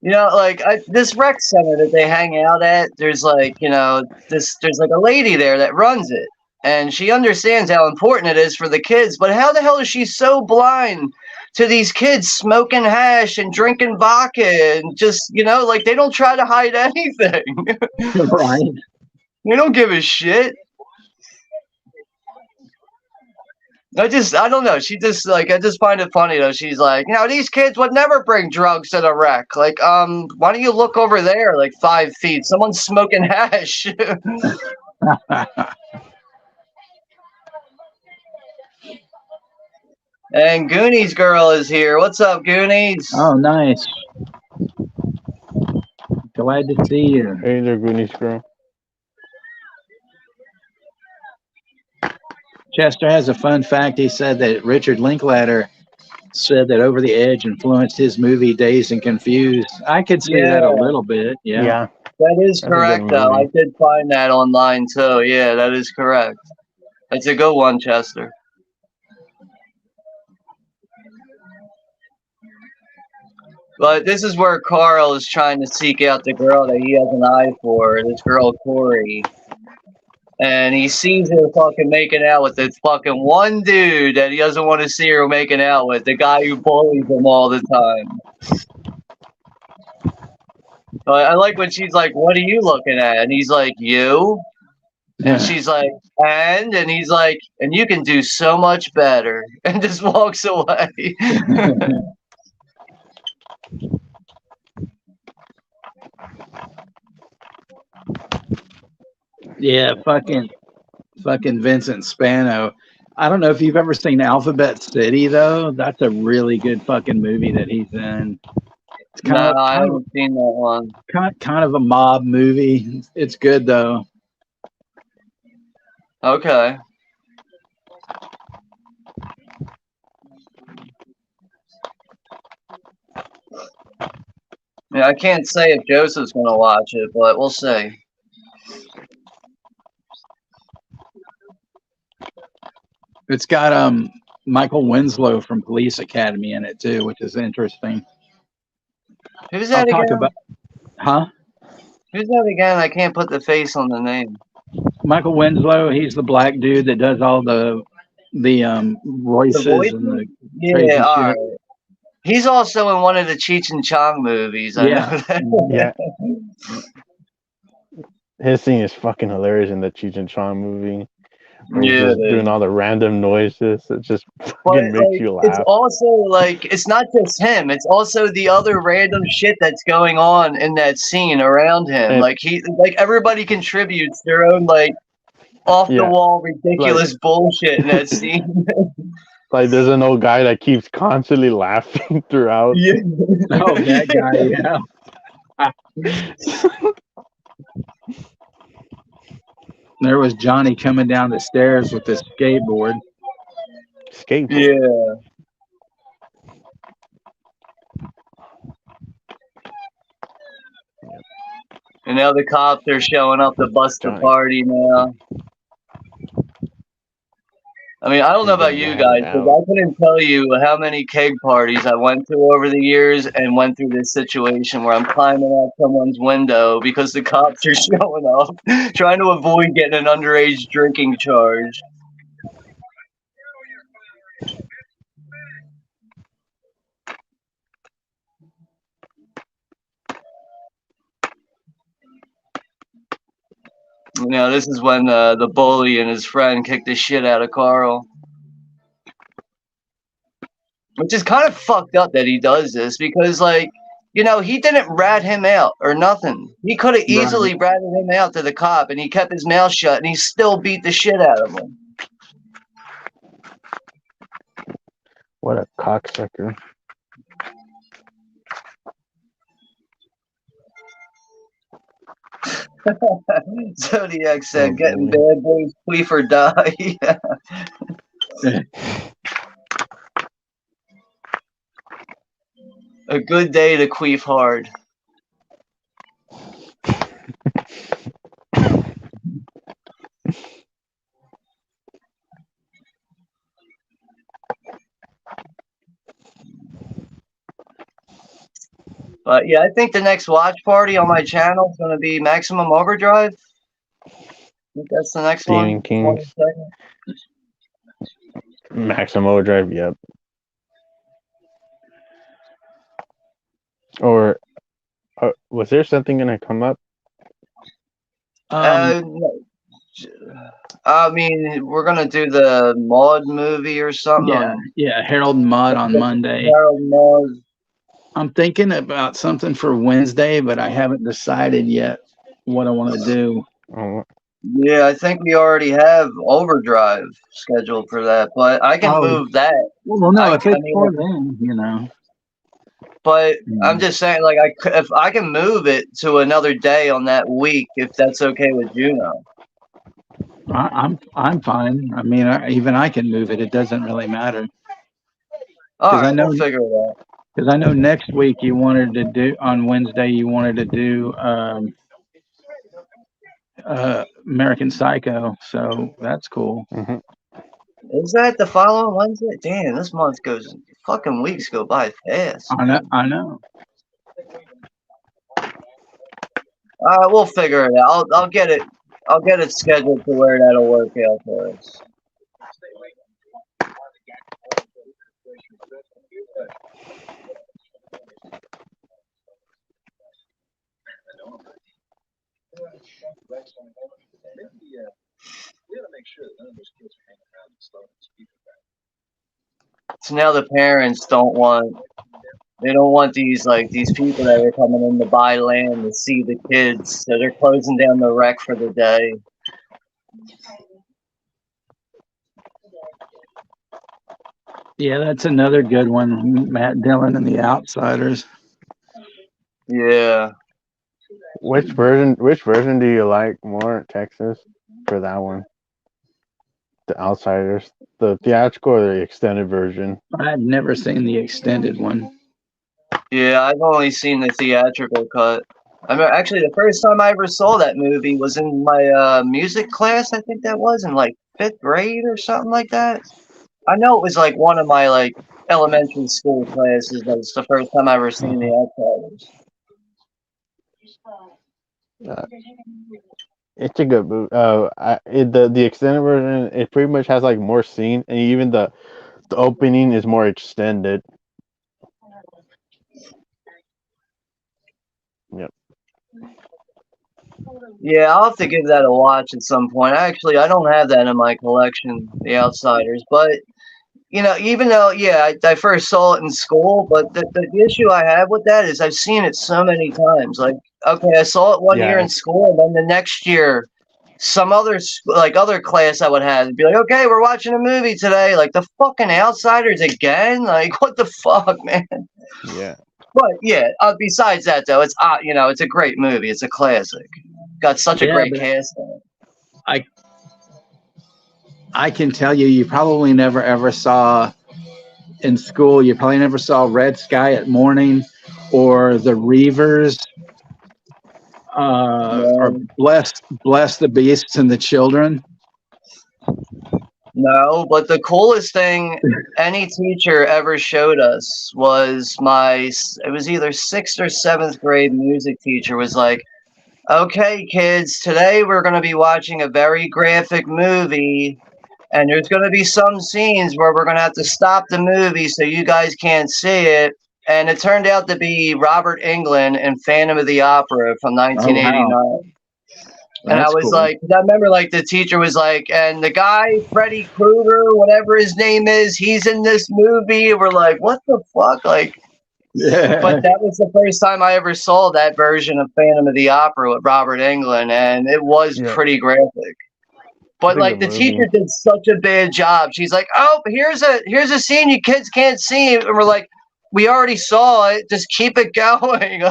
You know, like this rec center that they hang out at, there's like, there's like a lady there that runs it. And she understands how important it is for the kids, but how the hell is she so blind to these kids smoking hash and drinking vodka and just, like they don't try to hide anything. Right. They don't give a shit. I don't know. She just like, I just find it funny though. She's like, these kids would never bring drugs to the wreck. Like, why don't you look over there, like 5 feet? Someone's smoking hash. And Goonies girl is here. What's up, Goonies? Oh, nice. Glad to see you. Hey there, Goonies girl. Chester has a fun fact. He said that Richard Linklater said that Over the Edge influenced his movie Dazed and Confused. I could see that a little bit. Yeah. That is correct, though. I did find that online, too. Yeah, that is correct. That's a good one, Chester. But this is where Carl is trying to seek out the girl that he has an eye for, this girl, Corey. And he sees her fucking making out with this fucking one dude that he doesn't want to see her making out with, the guy who bullies him all the time. I like when she's like, "What are you looking at?" And he's like, "You." And she's like, and he's like, "And you can do so much better," and just walks away. Yeah, fucking Vincent Spano. I don't know if you've ever seen Alphabet City though. That's a really good fucking movie that he's in. It's I haven't seen that one. Kind of a mob movie. It's good though. Okay. Yeah, I can't say if Joseph's gonna watch it, but we'll see. It's got Michael Winslow from Police Academy in it too, which is interesting. Who's that again? Huh? Who's that again? I can't put the face on the name. Michael Winslow. He's the black dude that does all the voices and the crazy shit. All right. He's also in one of the Cheech and Chong movies. I know that. Yeah. His scene is fucking hilarious in the Cheech and Chong movie. Where he's just doing all the random noises. It just fucking makes you laugh. It's also like, it's not just him. It's also the other random shit that's going on in that scene around him. Like everybody contributes their own like off the wall ridiculous bullshit in that scene. Like there's an old guy that keeps constantly laughing throughout. Yeah. Oh, that guy, yeah. There was Johnny coming down the stairs with this skateboard. Yeah. And now the cops are showing up to bust the party now. I mean, I don't know about you guys, because I couldn't tell you how many keg parties I went to over the years and went through this situation where I'm climbing out someone's window because the cops are showing up, trying to avoid getting an underage drinking charge. You know, this is when the bully and his friend kicked the shit out of Carl. Which which is kind of fucked up that he does this because, like, you know, he didn't rat him out or nothing. He could have easily ratted him out to the cop, and he kept his mouth shut, and he still beat the shit out of him. What a cocksucker. Zodiac said, getting bad boys, queef or die. A good day to queef hard. But yeah, I think the next watch party on my channel is going to be Maximum Overdrive. I think that's the next Stephen one. King's Maximum Overdrive, yep. Or was there something going to come up? I mean, we're going to do the Maud movie or something. Yeah, Harold and Maude on Monday. Harold and Maude. I'm thinking about something for Wednesday, but I haven't decided yet what I want to do. Yeah, I think we already have Overdrive scheduled for that, but I can move that. Well, no, if it's for them, you know. But I'm just saying, like, if I can move it to another day on that week, if that's okay with Juno. I'm fine. I mean, even I can move it. It doesn't really matter. All right, we'll figure it out. Because I know next week you wanted to do, on Wednesday, you wanted to do American Psycho, so that's cool. Mm-hmm. Is that the following Wednesday? Damn, this month fucking weeks go by fast. I know. We'll figure it out. I'll get it scheduled to where that'll work out for us. So now the parents don't want these people that are coming in to buy land to see the kids, so they're closing down the rec for the day. Yeah, that's another good one. Matt Dillon and the Outsiders. Yeah. Which version do you like more, Texas, for that one? The Outsiders, the theatrical or the extended version? I've never seen the extended one. Yeah, I've only seen the theatrical cut. I mean, actually, the first time I ever saw that movie was in my music class. I think that was in like 5th grade or something like that. I know it was like one of my like elementary school classes. That was the first time I ever seen the Outsiders. It's a good movie. The extended version, it pretty much has like more scene, and even the opening is more extended. Yep. Yeah, I'll have to give that a watch at some point. I don't have that in my collection, The Outsiders. But, you know, even though, yeah, I first saw it in school, but the issue I have with that is I've seen it so many times. Like, okay, I saw it one year in school, and then the next year, some other class I would have would be like, okay, we're watching a movie today. Like, the fucking Outsiders again? Like, what the fuck, man? Yeah. But yeah, besides that though, it's it's a great movie. It's a classic. Got such a great cast on it. I can tell you probably never ever saw in school. You probably never saw Red Sky at Morning or The Reavers or Bless the Beasts and the Children. No, but the coolest thing any teacher ever showed us was it was either 6th or 7th grade music teacher was like, okay, kids, today we're going to be watching a very graphic movie, and there's going to be some scenes where we're going to have to stop the movie so you guys can't see it. And it turned out to be Robert Englund in Phantom of the Opera from 1989. And I That's was cool. like, I remember like the teacher was like, and the guy, Freddy Krueger, whatever his name is, he's in this movie. And we're like, what the fuck? Like, Yeah. but that was the first time I ever saw that version of Phantom of the Opera with Robert Englund, and it was pretty graphic. But like the teacher did such a bad job. She's like, "Oh, here's a scene you kids can't see," and we're like, "We already saw it. Just keep it going."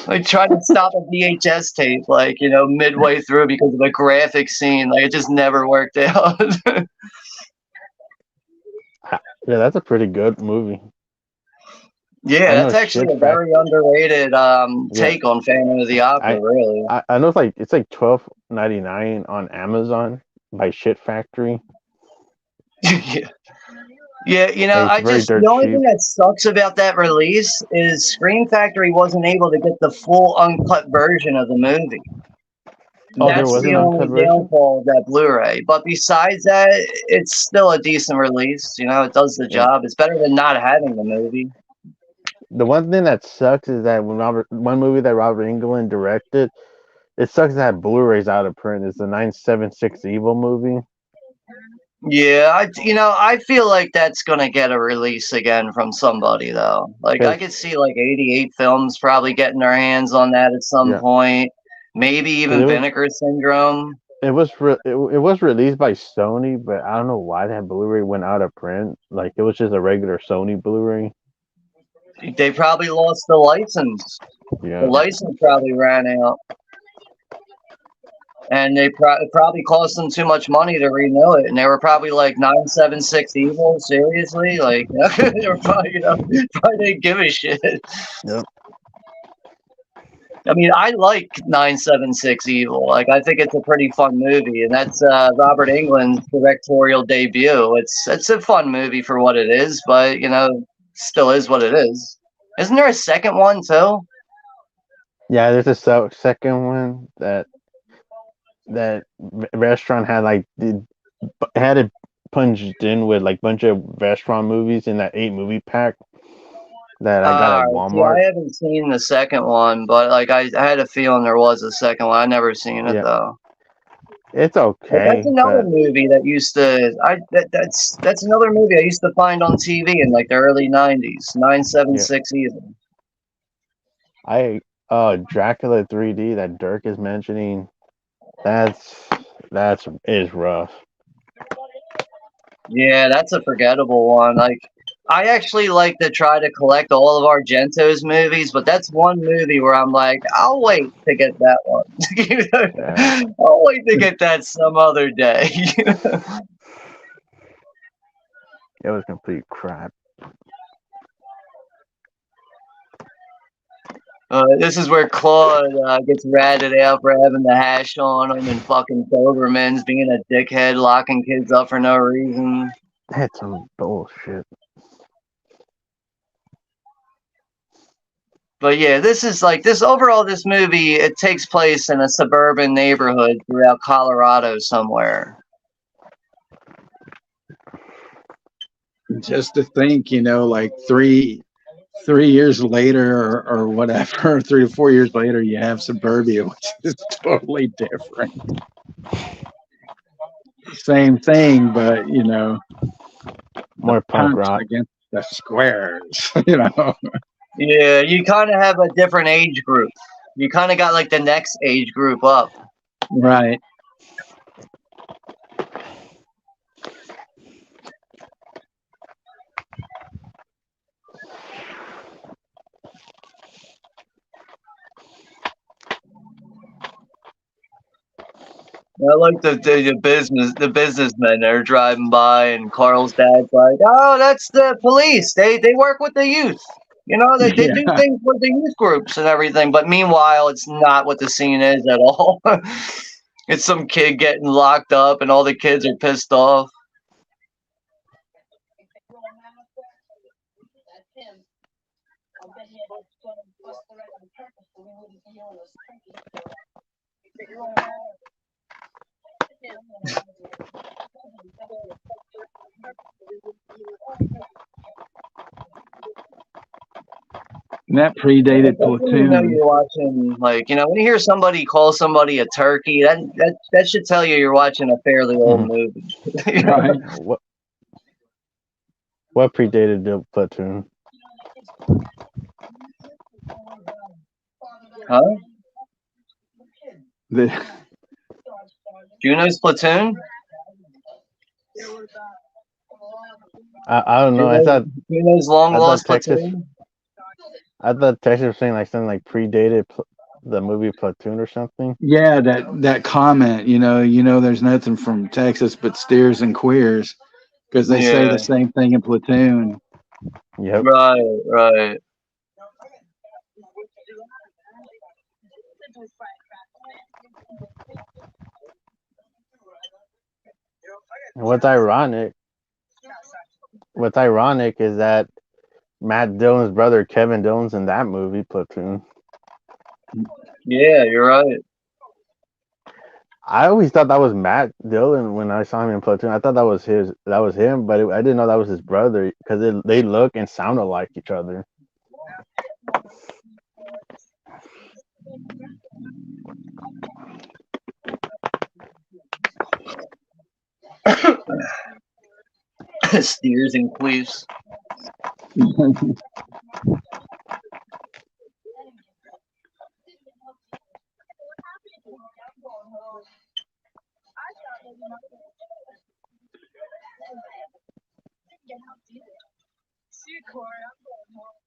Like trying to stop a VHS tape, like midway through because of a graphic scene. Like it just never worked out. Yeah, that's a pretty good movie. Yeah, that's actually a very underrated take on Phantom of the Opera. Really, I know it's like $12.99 on Amazon by Shit Factory. Yeah, the only thing that sucks about that release is Scream Factory wasn't able to get the full uncut version of the movie. Oh, That's the only downfall of that Blu-ray. But besides that, it's still a decent release. It does the job. It's better than not having the movie. The one thing that sucks is that one movie that Robert Englund directed, it sucks that Blu-ray's out of print. It's the 976 Evil movie. Yeah, I feel like that's gonna get a release again from somebody though. Like I could see like 88 Films probably getting their hands on that at some point. Maybe even Vinegar Syndrome. It was released by Sony, but I don't know why that Blu-ray went out of print. Like it was just a regular Sony Blu-ray. They probably lost the license. Yeah. The license probably ran out. And it probably cost them too much money to renew it, and they were probably like 976 Evil. Seriously, like they were probably probably didn't give a shit. Yep. I mean, I like 976 Evil. Like, I think it's a pretty fun movie, and that's Robert Englund's directorial debut. It's a fun movie for what it is, but still is what it is. Isn't there a second one too? Yeah, there's a second one that restaurant had had it punched in with like bunch of restaurant movies in that 8-movie pack that I got at Walmart. I haven't seen the second one, but like I had a feeling there was a second one. I never seen it though. It's okay. But that's another movie that used to. That's another movie I used to find on TV in like the early '90s. 976 Evil. Dracula 3D that Dirk is mentioning. That is rough. Yeah, that's a forgettable one. Like, I actually like to try to collect all of Argento's movies, but that's one movie where I'm like, I'll wait to get that one. I'll wait to get that some other day. It was complete crap. This is where Claude gets ratted out for having the hash on him, and fucking Doberman's being a dickhead, locking kids up for no reason. That's some bullshit. But yeah, this is like this movie, it takes place in a suburban neighborhood throughout Colorado somewhere. Just to think, like 3 years later or whatever, 3 to 4 years later, you have Suburbia, which is totally different. Same thing, but more punk rock against the squares. Yeah, you kind of have a different age group. You kind of got like the next age group up. Right. I like the businessmen that are driving by, and Carl's dad's like, "Oh, that's the police. They work with the youth. They do things with the youth groups and everything." But meanwhile, it's not what the scene is at all. It's some kid getting locked up, and all the kids are pissed off. And that predated That's when you know Platoon. you're watching, like, you know, when you hear somebody call somebody a turkey, that should tell you you're watching a fairly old movie. You know? Right. What predated the Platoon? Huh? The, Juno's Platoon? I don't know. I thought Juno's long lost Texas. Platoon? I thought Texas was saying like something like predated the movie Platoon or something. yeah, that comment, you know, there's nothing from Texas but steers and queers, because they say Yeah. the same thing in Platoon. Yep. Right. And what's ironic is that Matt Dillon's brother Kevin Dillon's in that movie Platoon. Yeah, you're right. I always thought that was Matt Dillon when I saw him in Platoon. I thought that was him, but I didn't know that was his brother because they look and sound alike each other. Steers and queefs.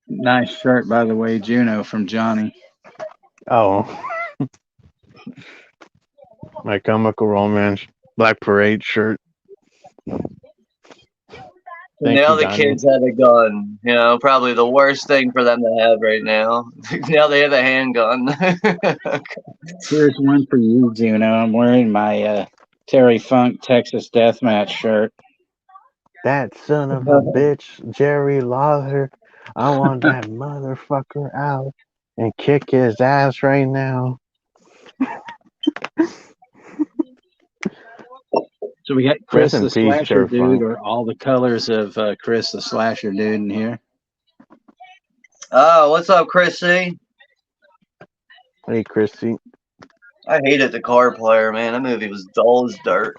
Nice shirt, by the way, Juno, from Johnny. Oh. My Chemical Romance Black Parade shirt. Now the kids have a gun. You know, probably the worst thing for them to have right now. Now they have a handgun. Here's one for you, Juno. I'm wearing my Terry Funk Texas Deathmatch shirt. That son of a bitch, Jerry Lawler. I want that motherfucker out and kick his ass right now. So we got Chris Rest in the peace, Slasher Terry Dude, Funk. or all the colors of Chris the Slasher Dude in here. Oh, what's up, Chrissy? Hey, Chrissy. I hated The Card Player, man. That movie was dull as dirt.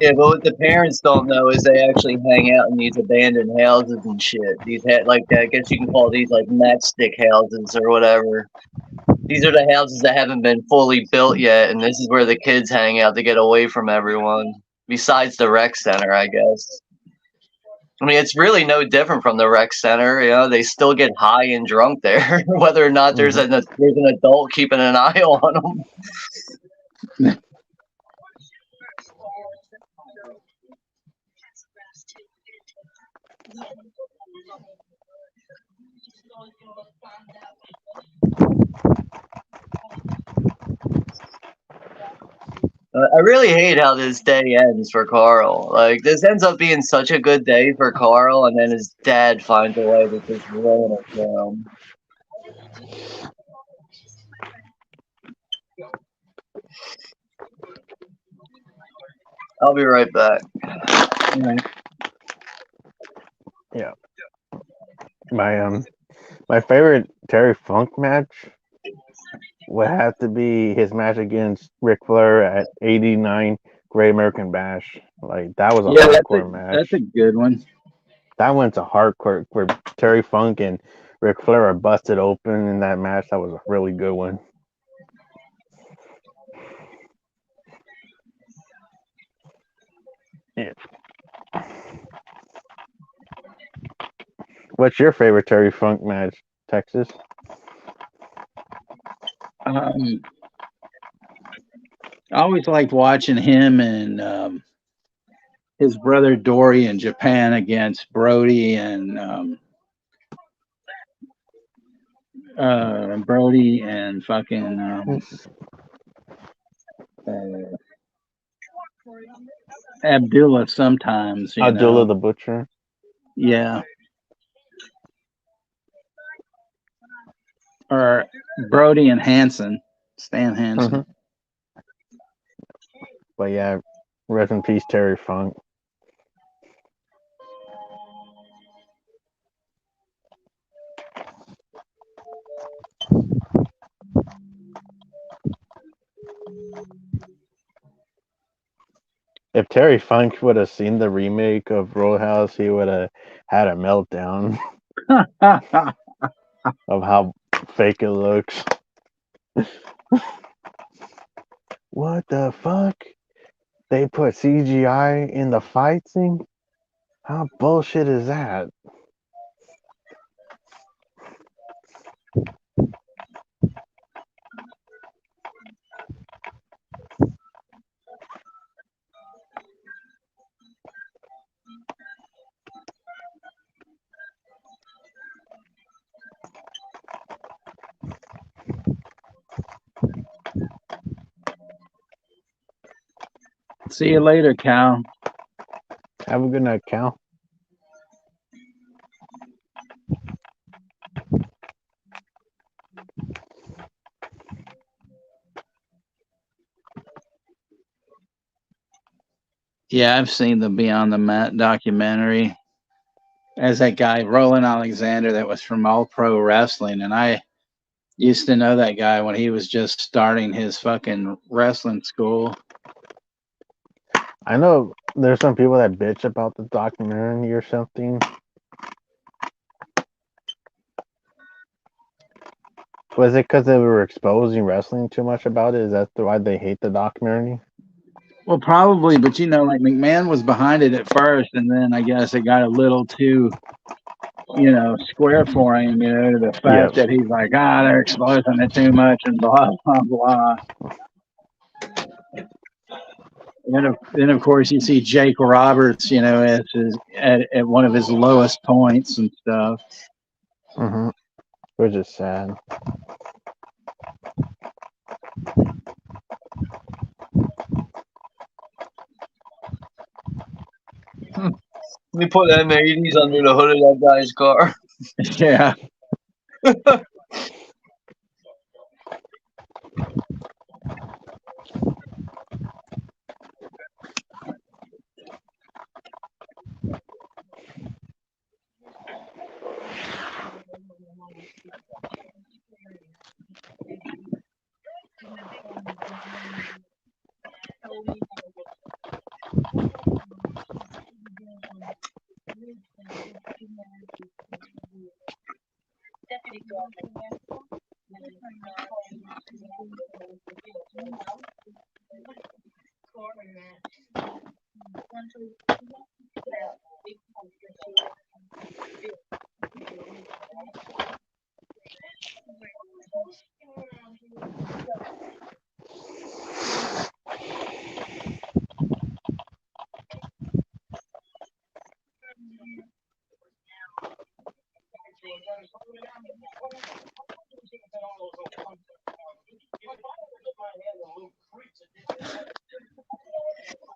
Yeah, but what the parents don't know is they actually hang out in these abandoned houses and shit. These like I guess you can call these like matchstick houses or whatever. These are the houses that haven't been fully built yet, and this is where the kids hang out to get away from everyone. Besides the rec center, I guess. I mean, it's really no different from the rec center. You know, they still get high and drunk there, whether or not there's an adult keeping an eye on them. I really hate how this day ends for Carl. Like, this ends up being such a good day for Carl, and then his dad finds a way to just ruin it for him. I'll be right back. Yeah. My favorite Terry Funk match would have to be his match against Ric Flair at '89 Great American Bash. Like, that was a hardcore match. That's a good one. That one's a hardcore where Terry Funk and Ric Flair are busted open in that match. That was a really good one. Yeah. What's your favorite Terry Funk match, Texas? I always liked watching him and his brother Dory in Japan against Brody and fucking Abdullah sometimes. Abdullah the Butcher. Yeah. or Brody and Hansen, Stan Hansen. But yeah, rest in peace, Terry Funk. If Terry Funk would have seen the remake of Roadhouse, he would have had a meltdown of how fake it looks. What the fuck? They put CGI in the fight scene? How bullshit is that? See you later, Cal. Have a good night, Cal. Yeah, I've seen the Beyond the Mat documentary. As that guy, Roland Alexander, that was from All Pro Wrestling. And I used to know that guy when he was just starting his fucking wrestling school. I know there's some people that bitch about the documentary or something. Was it because they were exposing wrestling too much about it? Is that why they hate the documentary? Well, probably, but you know, like McMahon was behind it at first, and then I guess it got a little too, you know, square for him, you know, the fact that he's like, they're exposing it too much and blah, blah, blah. And then, of course, you see Jake Roberts, you know, at one of his lowest points and stuff. Mm-hmm. Which is sad. We put M80s under the hood of that guy's car. Yeah.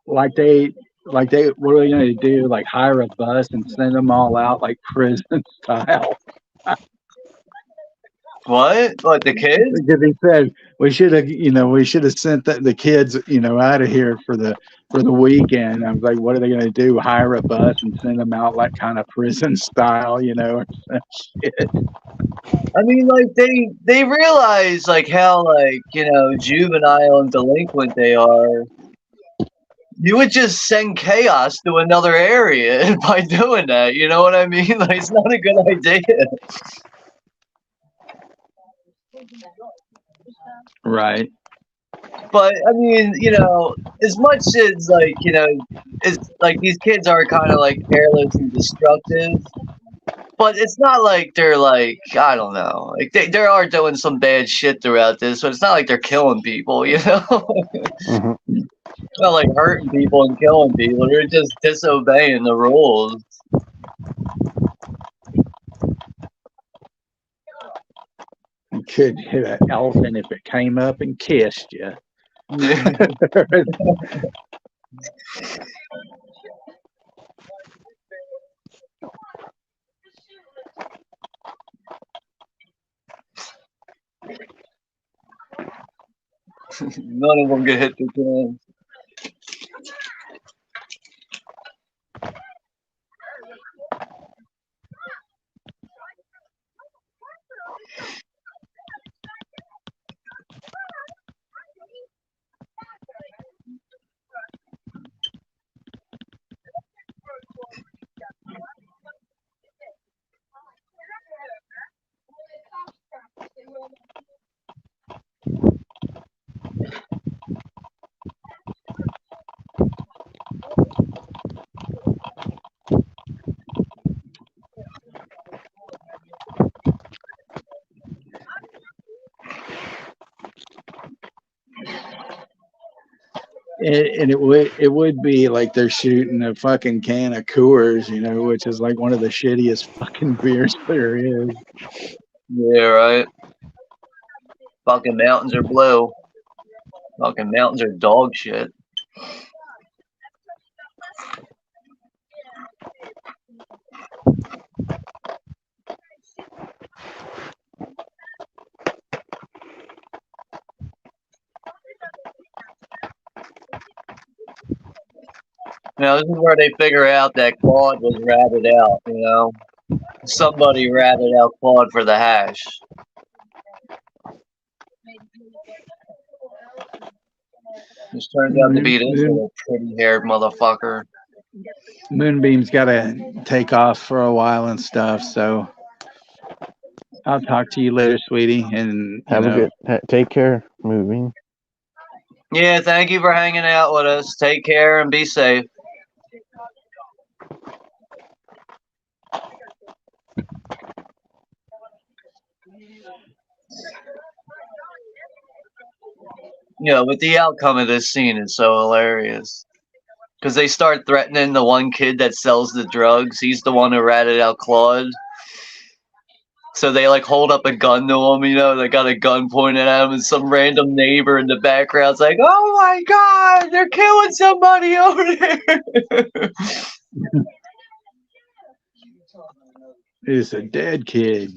Like they, what are they going to do? Like hire a bus and send them all out like prison style? What? Like the kids? Because he said we should have sent the kids, you know, out of here for the weekend. I was like, what are they going to do? Hire a bus and send them out like kind of prison style, you know, or some shit. I mean, like they realize like how like, you know, juvenile and delinquent they are. You would just send chaos to another area by doing that. You know what I mean? Like it's not a good idea. Right. But I mean, you know, as much as like, you know, it's like these kids are kind of like careless and destructive. But it's not like they're like, I don't know, like they are doing some bad shit throughout this, but it's not like they're killing people, you know? Mm-hmm. It's not like hurting people and killing people. They're just disobeying the rules. You could hit an elephant if it came up and kissed you. None of them get hit the can. And it would be like they're shooting a fucking can of Coors, you know, which is like one of the shittiest fucking beers there is. Yeah, right. Fucking mountains are blue. Fucking mountains are dog shit. Now this is where they figure out that Claude was ratted out, you know. Somebody ratted out Claude for the hash. This turns out to be this little pretty-haired motherfucker. Moonbeam's got to take off for a while and stuff, so I'll talk to you later, sweetie. And have a good. Take care, Moonbeam. Yeah, thank you for hanging out with us. Take care and be safe. Yeah, but the outcome of this scene is so hilarious. Because they start threatening the one kid that sells the drugs. He's the one who ratted out Claude. So they like hold up a gun to him, you know, they got a gun pointed at him, and some random neighbor in the background's like, "Oh my god, they're killing somebody over there." It's a dead kid.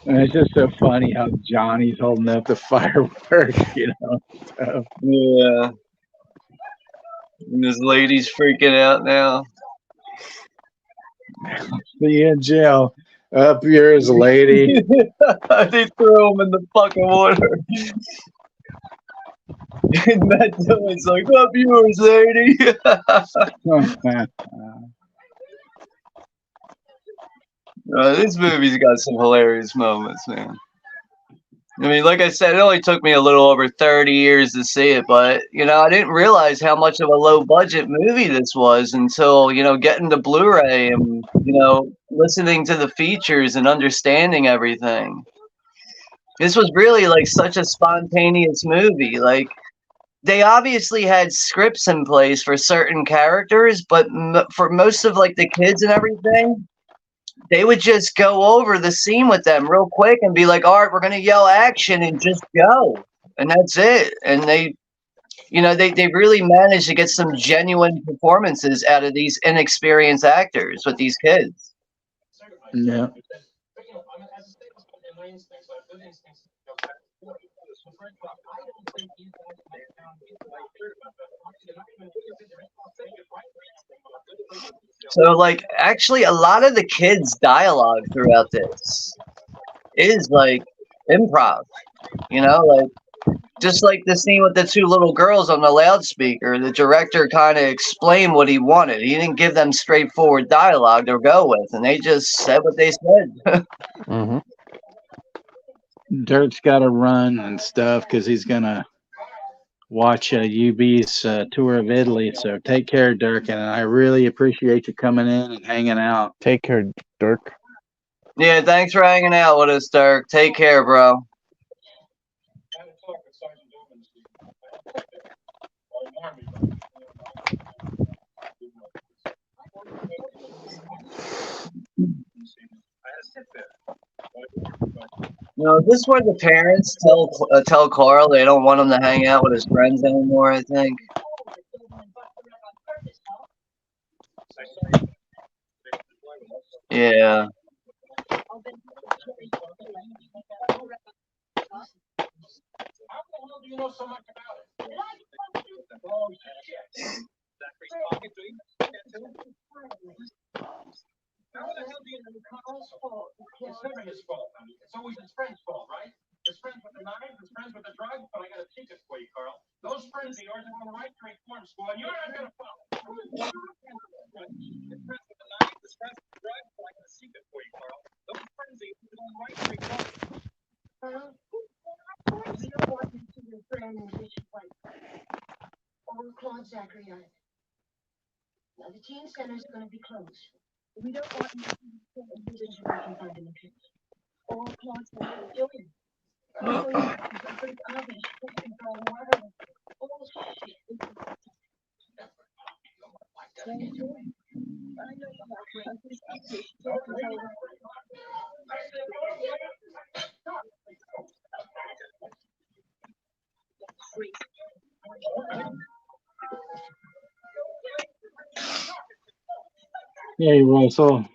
And it's just so funny how Johnny's holding up the fireworks, you know. So. Yeah. And this lady's freaking out now. See you in jail. Up yours, lady. They threw him in the fucking water. And Matt Dillon's like, "Up yours, lady." This movie's got some hilarious moments, man. I mean, like I said, it only took me a little over 30 years to see it, but, you know, I didn't realize how much of a low-budget movie this was until, you know, getting the Blu-ray and, you know, listening to the features and understanding everything. This was really, like, such a spontaneous movie. Like, they obviously had scripts in place for certain characters, but for most of, like, the kids and everything, they would just go over the scene with them real quick and be like, "All right, we're going to yell action," and just go. And that's it. And they, you know, they really managed to get some genuine performances out of these inexperienced actors with these kids. Yeah. So, like, actually, a lot of the kids' dialogue throughout this is like improv, you know, like just like the scene with the two little girls on the loudspeaker. The director kind of explained what he wanted. He didn't give them straightforward dialogue to go with, and they just said what they said. Mm-hmm. Dirk's got to run and stuff because he's gonna watch UB's tour of Italy. So take care, Dirk, and I really appreciate you coming in and hanging out. Take care, Dirk. Yeah, thanks for hanging out with us, Dirk. Take care, bro. You know, this is where the parents tell Carl they don't want him to hang out with his friends anymore, I think. Yeah. Hey, Russell.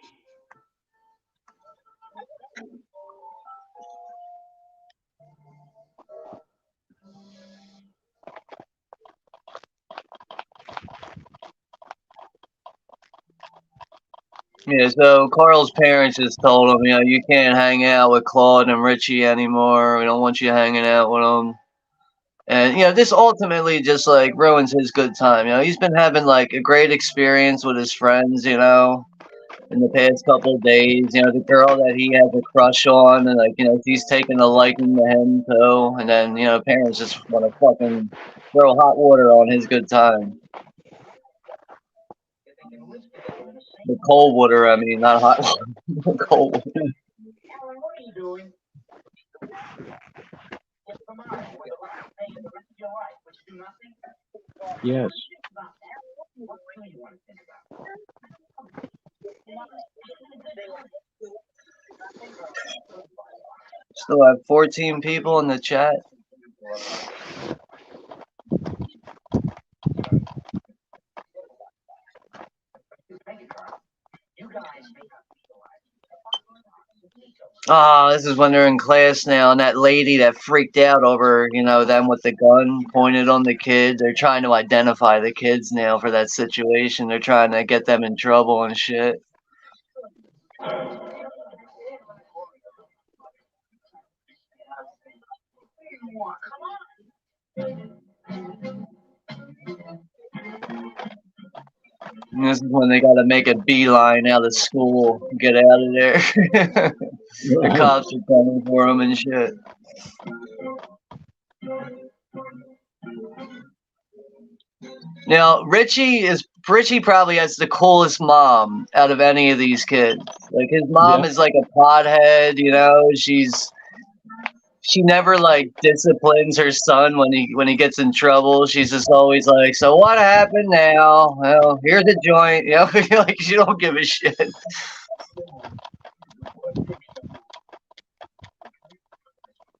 Yeah, so Carl's parents just told him, you can't hang out with Claude and Richie anymore. We don't want you hanging out with them. And, this ultimately just, like, ruins his good time. He's been having, like, a great experience with his friends, in the past couple of days. The girl that he has a crush on, and, like, she's taking a liking to him, too. And then, parents just want to fucking throw hot water on his good time. The cold water, I mean, not hot water. Cold water. Yes. Still have 14 people in the chat. Oh, this is when they're in class now, and that lady that freaked out over, them with the gun pointed on the kids. They're trying to identify the kids now for that situation. They're trying to get them in trouble and shit. And this is when they got to make a beeline out of school, get out of there. The cops are coming for them and shit. Now, Richie probably has the coolest mom out of any of these kids. Like, his mom is like a pothead, she never like disciplines her son when he gets in trouble. She's just always like, "So what happened now? Well, here's a joint." Like she don't give a shit.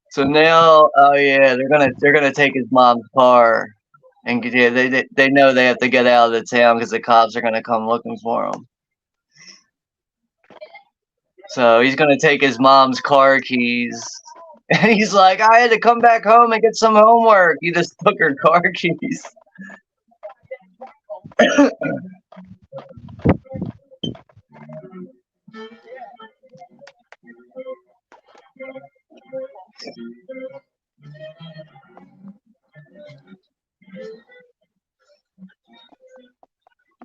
So now, oh yeah, they're gonna take his mom's car, and yeah, they know they have to get out of the town because the cops are gonna come looking for him. So he's gonna take his mom's car keys. And he's like, I had to come back home and get some homework. He just took her car keys.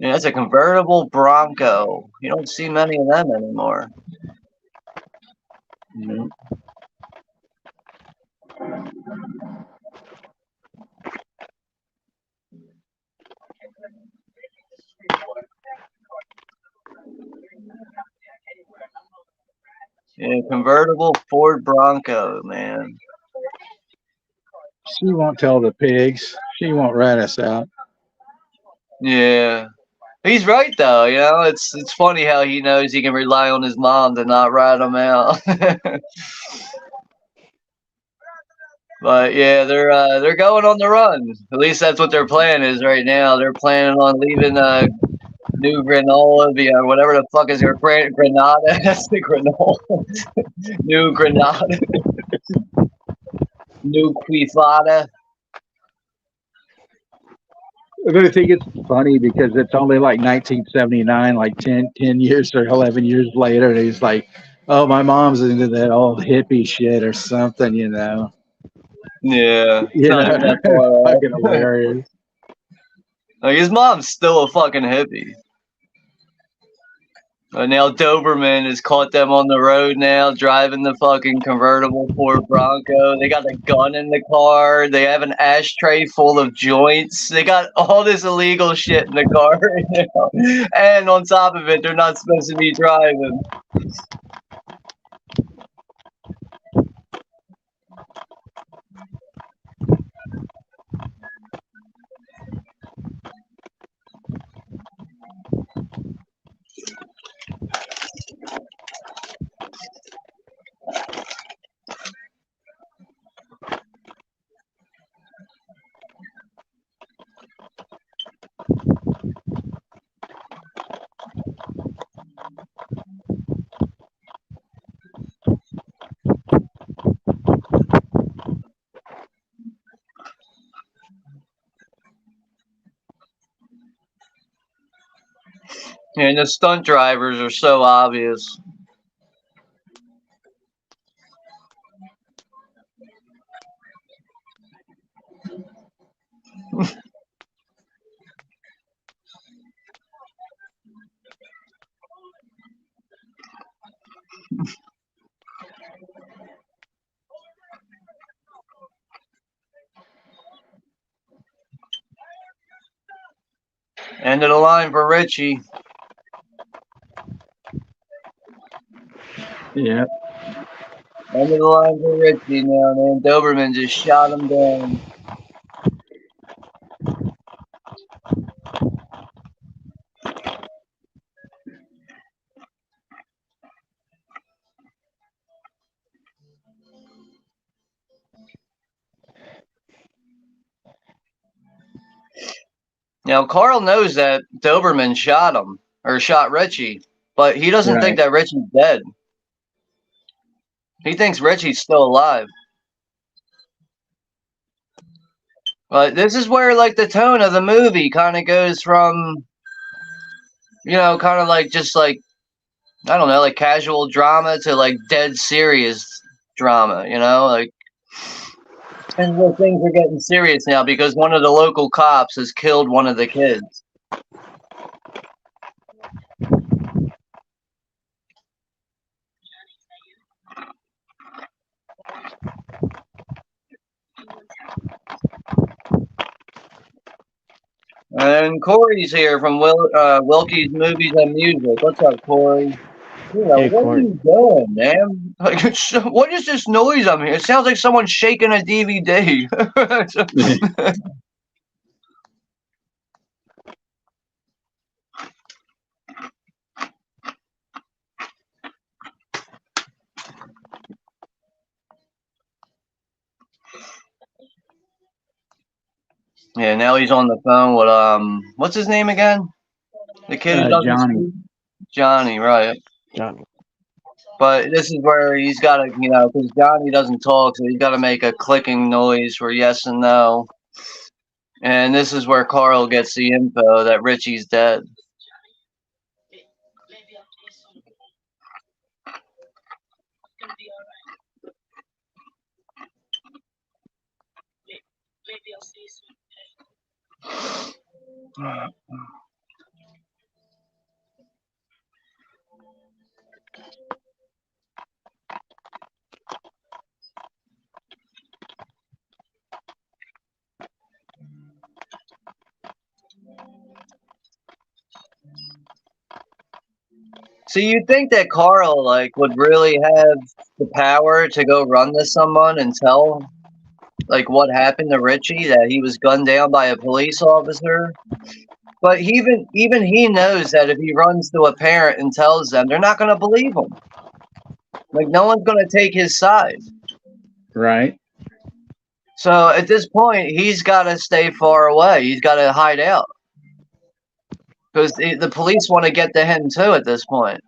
Yeah, it's a convertible Bronco. You don't see many of them anymore. Mm-hmm. Yeah, convertible Ford Bronco, man. She won't tell the pigs. She won't rat us out. Yeah. He's right though, it's funny how he knows he can rely on his mom to not rat him out. But yeah, they're going on the run. At least that's what their plan is right now. They're planning on leaving New granola, yeah, whatever the fuck is your brand, Granada? That's the granola. New Granada. New Quifada. I think it's funny because it's only like 1979, like 10 years or 11 years later. And he's like, oh, my mom's into that old hippie shit or something, you know. Yeah, it's You not know, even that far off. fucking hilarious. Like, his mom's still a fucking hippie. And now Doberman has caught them on the road now, driving the fucking convertible Ford Bronco. They got a gun in the car. They have an ashtray full of joints. They got all this illegal shit in the car. You know? And on top of it, they're not supposed to be driving. And the stunt drivers are so obvious. End of the line for Richie. Yeah. End of the line for Richie now, man. Doberman just shot him down. Now, Carl knows that Doberman shot him, or shot Richie, but he doesn't think that Richie's dead. He thinks Richie's still alive. But this is where, like, the tone of the movie kind of goes from, you know, kind of like just like, I don't know, like casual drama to like dead serious drama, you know? Like, and where things are getting serious now because one of the local cops has killed one of the kids. And Corey's here from Wilkie's Movies and Music. What's up, Corey? You know, Hey, what Corey. are you doing, man? Like, what is this noise I'm hearing? It sounds like someone shaking a DVD. Yeah, now he's on the phone with what's his name again? The kid who doesn't Johnny. speak? Johnny, right? Johnny. But this is where he's got to, you know, because Johnny doesn't talk, so he's got to make a clicking noise for yes and no. And this is where Carl gets the info that Richie's dead. Maybe I'll see you soon. So you think that Carl like would really have the power to go run to someone and tell like what happened to Richie, that he was gunned down by a police officer? But even he knows that if he runs to a parent and tells them, they're not going to believe him. Like, no one's going to take his side. Right. So at this point, he's got to stay far away. He's got to hide out. Because the police want to get to him too at this point.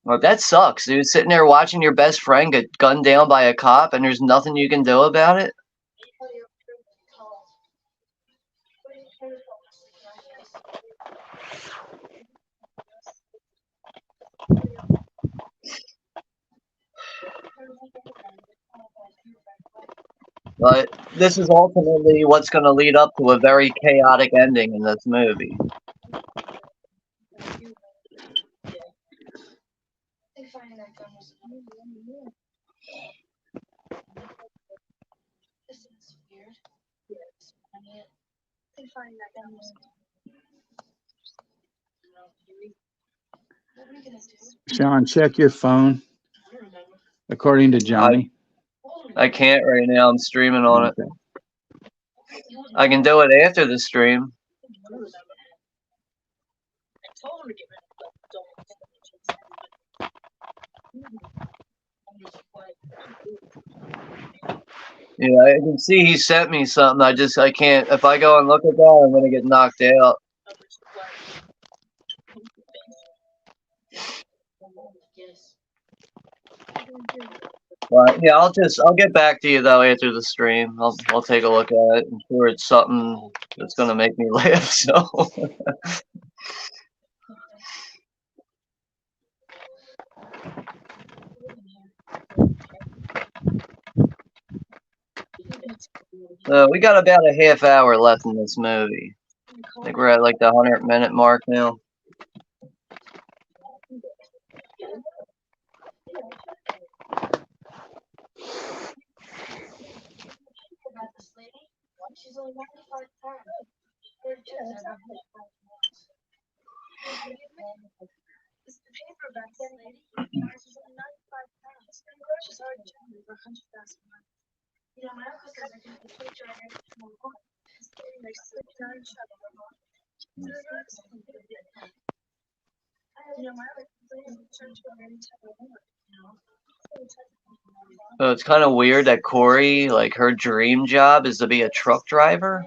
Well, that sucks, dude. Sitting there watching your best friend get gunned down by a cop, and there's nothing you can do about it. But this is ultimately what's going to lead up to a very chaotic ending in this movie. Sean, check your phone. According to Johnny. I can't right now. I'm streaming on it. I can do it after the stream. Yeah, I can see he sent me something. I can't. If I go and look at that, I'm gonna get knocked out. But yeah, I'll get back to you though after the stream. I'll take a look at it. I'm sure it's something that's gonna make me laugh. So. We got about a half hour left in this movie. I think we're at like the 100-minute mark now. So it's kind of weird that Corey, like, her dream job is to be a truck driver.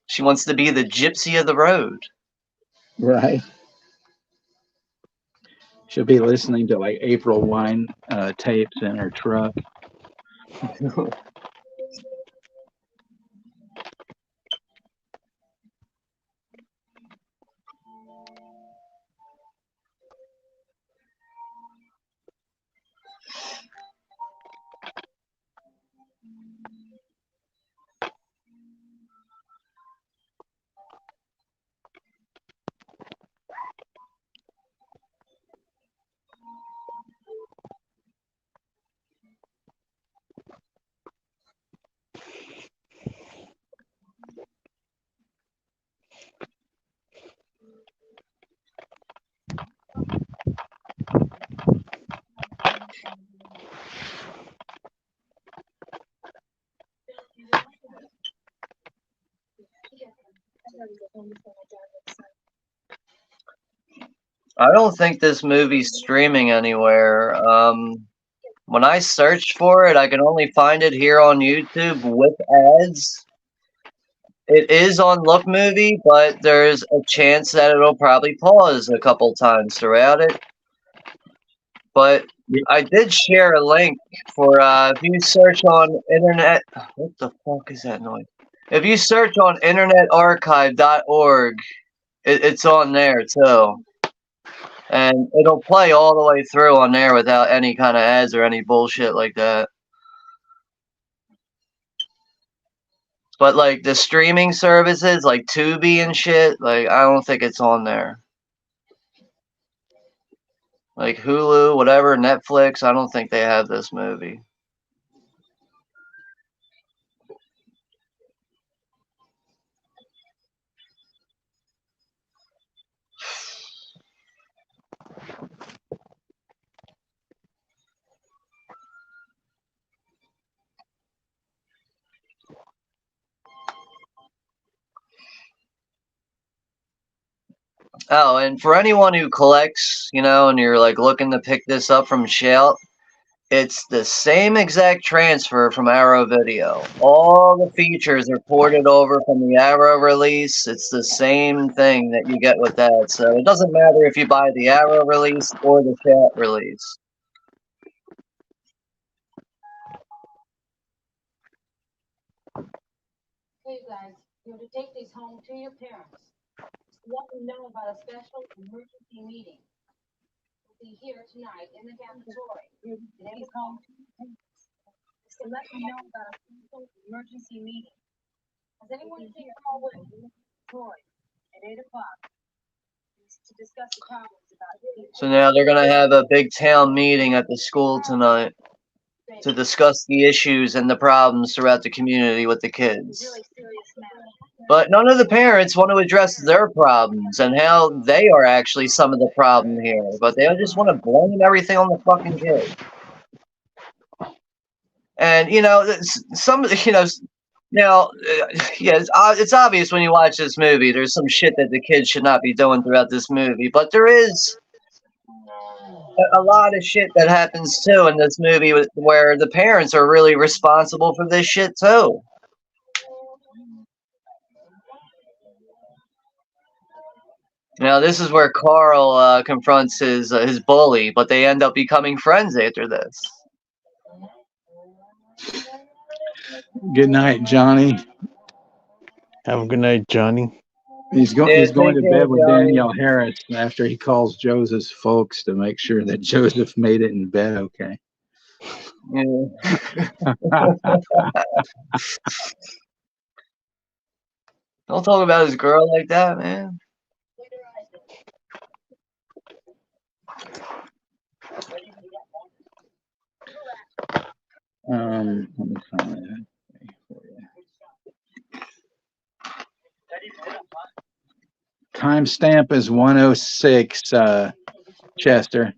She wants to be the gypsy of the road. Right. She'll be listening to like April Wine tapes in her truck. I don't think this movie's streaming anywhere. When I searched for it, I can only find it here on YouTube with ads. It is on Look Movie, but there's a chance that it'll probably pause a couple times throughout it. But I did share a link for if you search on internet. What the fuck is that noise? If you search on internetarchive.org, it's on there too. And it'll play all the way through on there without any kind of ads or any bullshit like that. But like the streaming services like Tubi and shit, like I don't think it's on there. Like Hulu, whatever, Netflix, I don't think they have this movie. Oh, and for anyone who collects, and you're like looking to pick this up from Shout, It's the same exact transfer from Arrow Video. All the features are ported over from the Arrow release. It's the same thing that you get with that. So it doesn't matter if you buy the Arrow release or the Chat release. Hey guys, you're to take these home to your parents. Let them know about a special emergency meeting. We'll be here tonight in the cafeteria. These home to your parents. So let them know about a special emergency meeting. Has anyone seen Paul with Troy at 8 o'clock to discuss the problems about So now they're going to have a big town meeting at the school tonight to discuss the issues and the problems throughout the community with the kids. But none of the parents want to address their problems and how they are actually some of the problem here. But they just want to blame everything on the fucking kids. And, you know, now, yeah, it's obvious when you watch this movie, there's some shit that the kids should not be doing throughout this movie. But there is a lot of shit that happens too in this movie where the parents are really responsible for this shit too. Now this is where Carl confronts his bully, but they end up becoming friends after this. Good night, Johnny. Have a good night, Johnny. He's going Yeah, to take bed care, with Johnny. Danielle Harris after he calls Joseph's folks to make sure that Joseph made it in bed okay. Yeah. Don't talk about his girl like that, man. Let me find that for you. Timestamp is 106, Chester.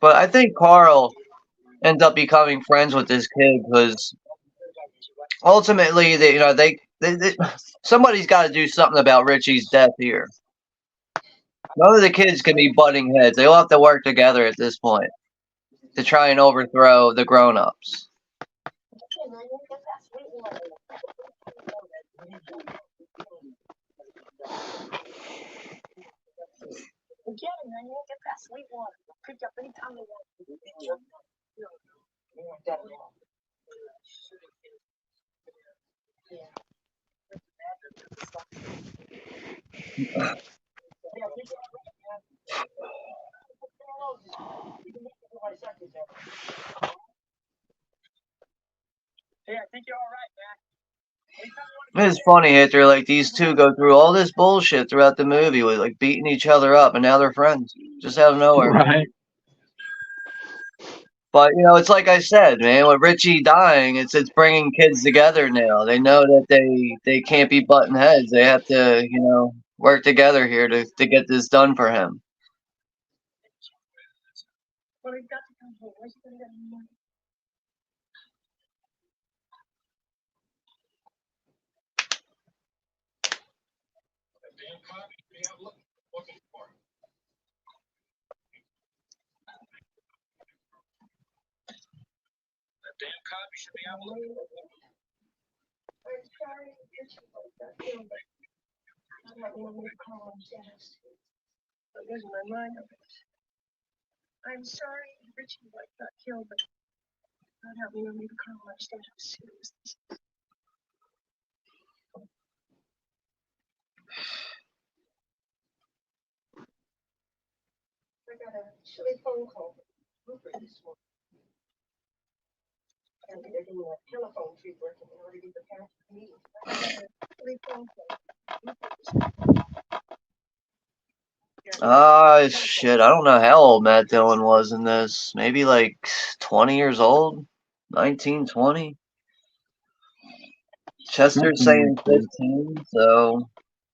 But I think Carl ends up becoming friends with this kid because ultimately, they somebody's got to do something about Richie's death here. None of the kids can be butting heads. They all have to work together at this point to try and overthrow the grown-ups. It's funny, Hector, like these two go through all this bullshit throughout the movie with like beating each other up, and now they're friends just out of nowhere. Right. But it's like I said, man, with Richie dying, it's bringing kids together now. They know that they can't be butting heads. They have to, work together here to get this done for him. I'm sorry Richie White got killed, but God help me, maybe Carl understand how serious this is. I got a chilly phone call from Rupert this morning. And they're doing a telephone tree work in order to get the parents to the meeting. I got a chilly phone call. Shit, I don't know how old Matt Dillon was in this. Maybe like 20 years old? 19, 20? Chester's saying 15, so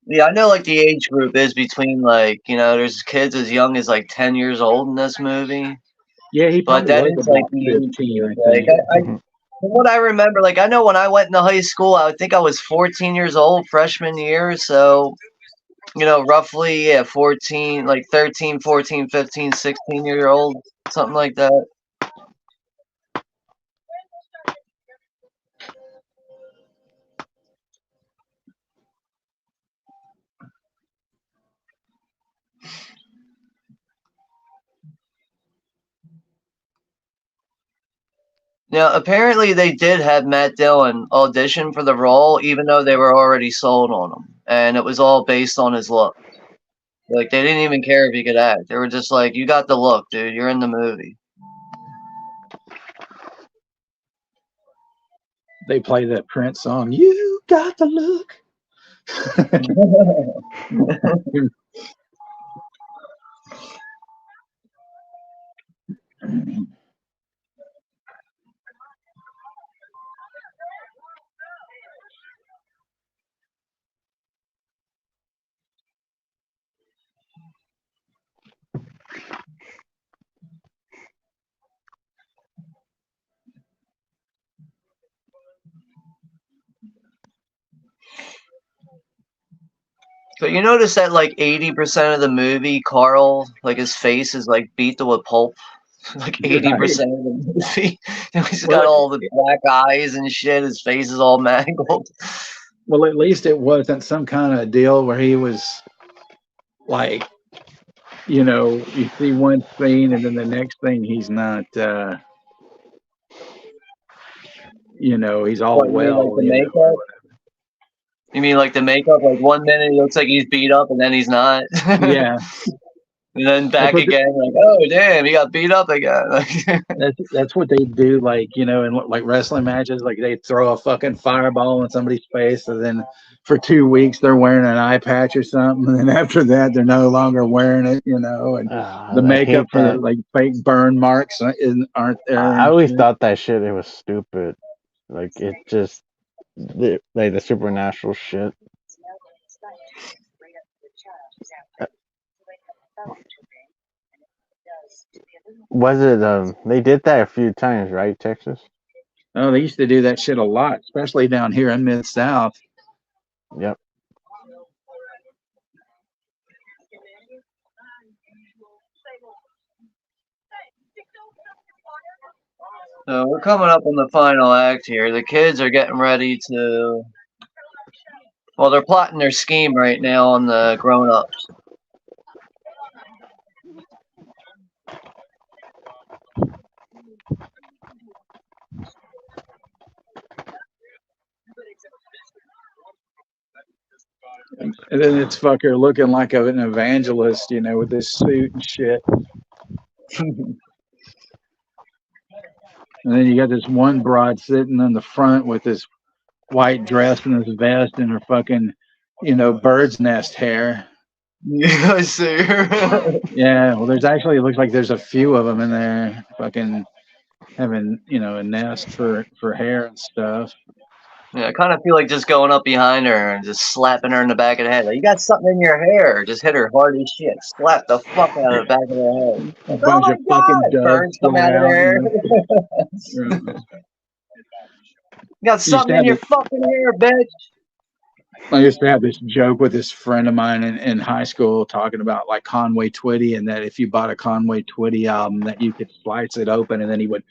yeah, I know like the age group is between like, there's kids as young as like 10 years old in this movie. Yeah, he But probably that was is like about the age 15, group. I Like think. from what I remember, like I know when I went into high school, I think I was 14 years old freshman year, so roughly 14, like 13, 14, 15, 16-year old, something like that. Now, apparently they did have Matt Dillon audition for the role, even though they were already sold on him, and it was all based on his look. Like they didn't even care if he could act. They were just like, "You got the look, dude. You're in the movie." They play that Prince song, "You Got the Look." But you notice that like 80% of the movie, Carl, like his face is like beat to a pulp. Like 80% of the movie. He's got all the black eyes and shit. His face is all mangled. Well, at least it wasn't some kind of deal where he was like, you see one scene and then the next thing he's not, he's all What, you mean like the makeup? You mean like the makeup? Like 1 minute he looks like he's beat up and then he's not. Yeah. And then back again, like, oh damn, he got beat up again. That's what they do, like in like wrestling matches, like they throw a fucking fireball in somebody's face, and then for 2 weeks they're wearing an eye patch or something, and then after that they're no longer wearing it, and the makeup for the like fake burn marks aren't there. I always thought that shit it was stupid, like it just like the supernatural shit. Was it they did that a few times, right, Texas? Oh, they used to do that shit a lot, especially down here in Mid-South. Yep. So we're coming up on the final act here. The kids are getting ready to, well, they're plotting their scheme right now on the grown-ups. And then it's fucker looking like an evangelist, with this suit and shit. And then you got this one broad sitting in the front with this white dress and this vest and her fucking, bird's nest hair. Yeah, I see her. Yeah, well, it looks like there's a few of them in there, fucking having, a nest for hair and stuff. Yeah, I kind of feel like just going up behind her and just slapping her in the back of the head. Like, you got something in your hair. Just hit her hard as shit. Slap the fuck out of the back of her head. A bunch of fucking birds come out of her hair. You got something in your fucking hair, bitch. I used to have this joke with this friend of mine in high school talking about like Conway Twitty, and that if you bought a Conway Twitty album that you could slice it open and then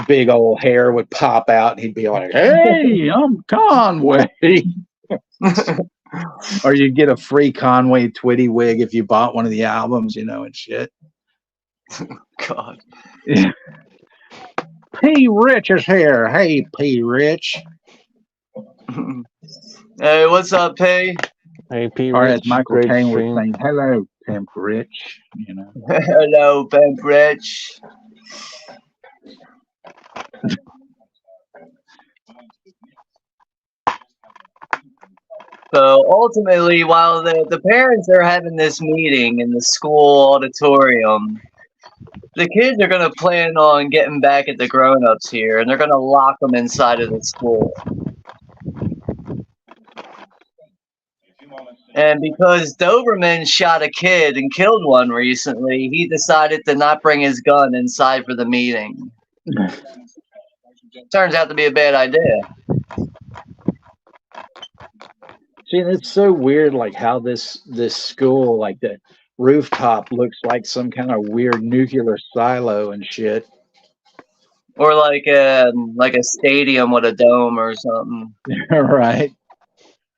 big old hair would pop out and he'd be like, "Hey, I'm Conway." Or you'd get a free Conway Twitty wig if you bought one of the albums, and shit. God. Yeah. P. Rich is here. Hey, P. Rich. Hey, what's up, P? Hey, P. Or Rich. as Michael Caine was saying, "Hello, Pimp Rich." Hello, Pimp Rich. So ultimately, while the parents are having this meeting in the school auditorium, the kids are going to plan on getting back at the grown-ups here, and they're going to lock them inside of the school. And because Doberman shot a kid and killed one recently, he decided to not bring his gun inside for the meeting. Turns out to be a bad idea. See, and it's so weird, like how this school, like the rooftop, looks like some kind of weird nuclear silo and shit. Or like a stadium with a dome or something. Right.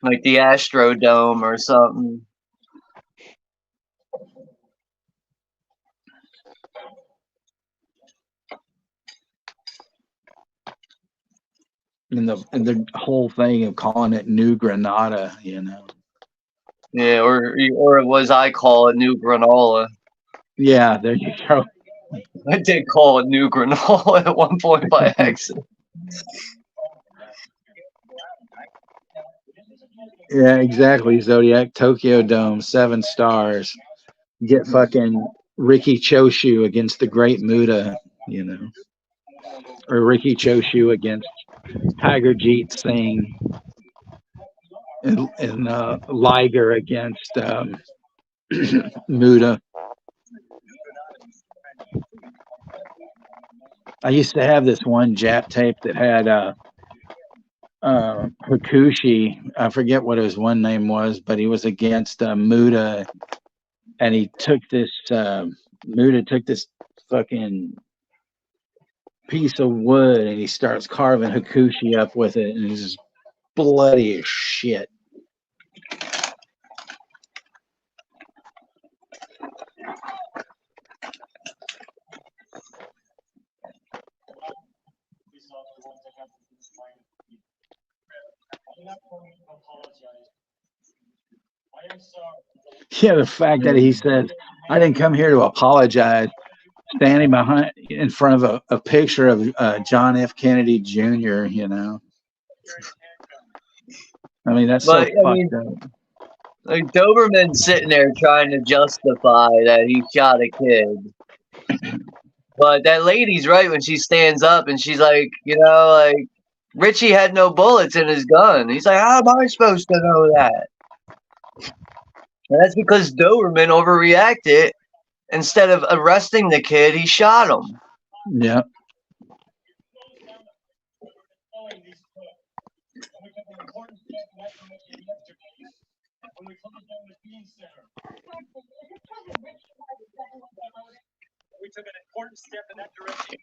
Like the Astrodome or something. And the whole thing of calling it New Granada, you know. Yeah, or it was I call it New Granola. Yeah, there you go. I did call it New Granola at one point by accident. Yeah, exactly. Zodiac, Tokyo Dome, 7 stars. Get fucking Ricky Choshu against the Great Muda, you know. Or Ricky Choshu against Tiger Jeet Singh. And Liger against Muda. I used to have this one Jap tape that had Hakushi. I forget what his one name was, but he was against Muda, and he took this Muda took this fucking piece of wood and he starts carving Hakushi up with it, and he's just bloody as shit. Yeah, the fact that he says, "I didn't come here to apologize," standing behind in front of a picture of John F. Kennedy Jr., you know. I mean, that's so fucked up. Like Doberman's sitting there trying to justify that he shot a kid. But that lady's right when she stands up and she's like, you know, like, Richie had no bullets in his gun. He's like, how am I supposed to know that? And that's because Doberman overreacted. Instead of arresting the kid, he shot him. Yeah. We took an important step in that direction.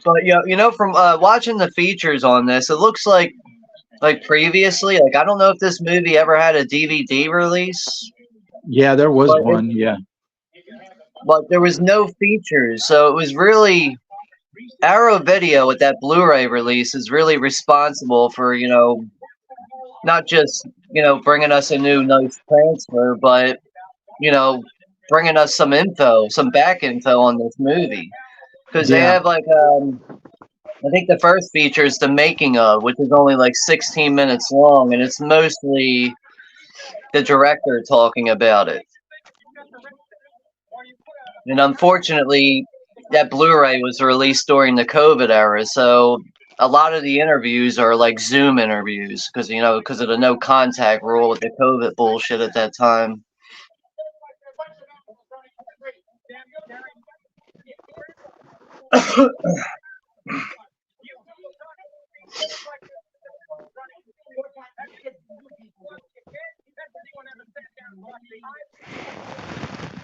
But you know, from watching the features on this, it looks like previously, like I don't know if this movie ever had a DVD release. Yeah, there was one. Yeah. But there was no features, so it was really Arrow Video with that Blu-ray release is really responsible for, you know, not just, you know, bringing us a new nice transfer, but, you know, bringing us some info, some back info on this movie. Because they have like, I think the first feature is the making of, which is only like 16 minutes long, and it's mostly the director talking about it. And unfortunately, that Blu-ray was released during the COVID era, so a lot of the interviews are like Zoom interviews because, you know, because of the no contact rule with the COVID bullshit at that time.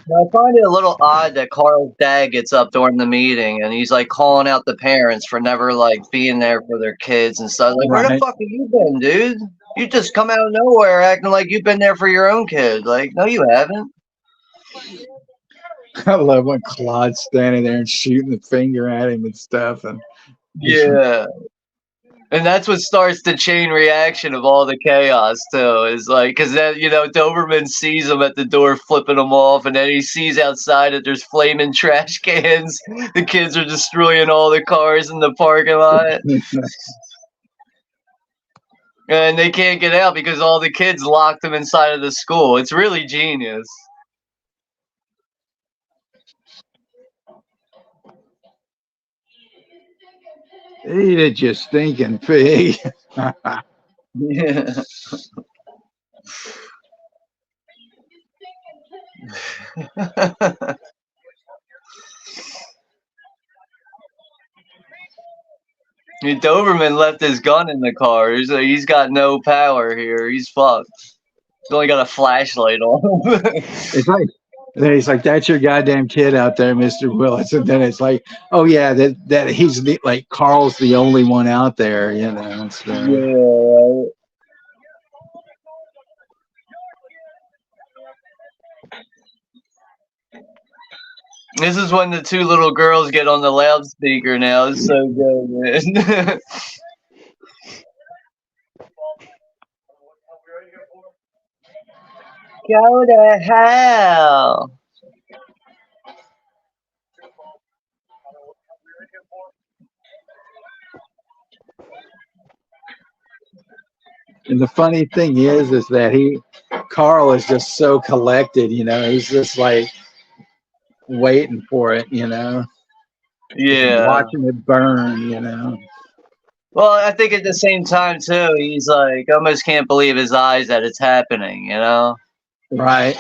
I find it a little odd that Carl's dad gets up during the meeting and he's like calling out the parents for never like being there for their kids and stuff. Like, where the fuck have you been, dude? You just come out of nowhere acting like you've been there for your own kid. Like, no, you haven't. I love when Claude's standing there and shooting the finger at him and stuff, and just Yeah. And that's what starts the chain reaction of all the chaos too. Is like because then Doberman sees him at the door flipping him off, and then he sees outside that there's flaming trash cans. The kids are destroying all the cars in the parking lot, and they can't get out because all the kids locked them inside of the school. It's really genius. eat it, you stinking pig. Yeah. Doberman left his gun in the car. He's got no power here. He's fucked. He's only got a flashlight on. It's like then he's like, "That's your goddamn kid out there, Mister Willis," and then it's like, "Oh yeah, that he's like Carl's the only one out there, you know." So. Yeah. This is when the two little girls get on the loudspeaker now. It's so good, man. Go to hell. And the funny thing is that Carl is just so collected, you know. He's just like waiting for it, you know. Yeah. Watching it burn, you know. Well, I think at the same time too, he's like almost can't believe his eyes that it's happening, you know? Right.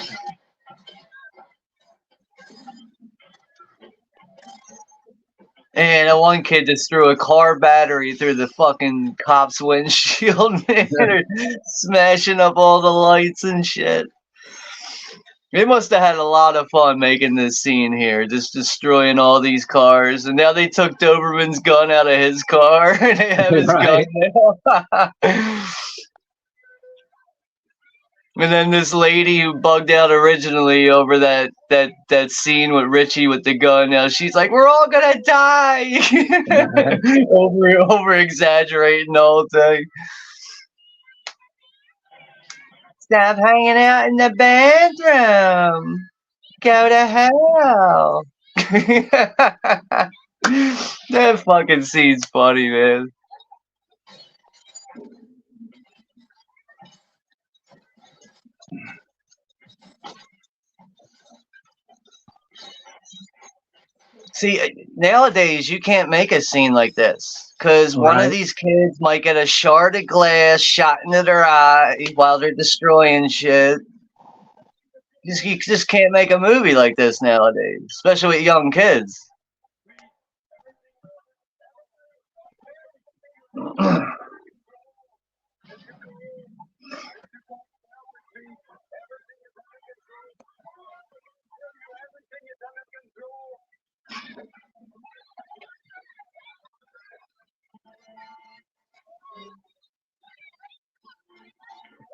And one kid just threw a car battery through the fucking cop's windshield, man, or smashing up all the lights and shit. They must have had a lot of fun making this scene here, just destroying all these cars. And now they took Doberman's gun out of his car, and they have his gun now. And then this lady who bugged out originally over that scene with Richie with the gun, now she's like, "We're all gonna die," over exaggerating the whole thing. Stop hanging out in the bathroom. Go to hell. That fucking scene's funny, man. See, nowadays you can't make a scene like this because one of these kids might get a shard of glass shot into their eye while they're destroying shit. You just can't make a movie like this nowadays, especially with young kids.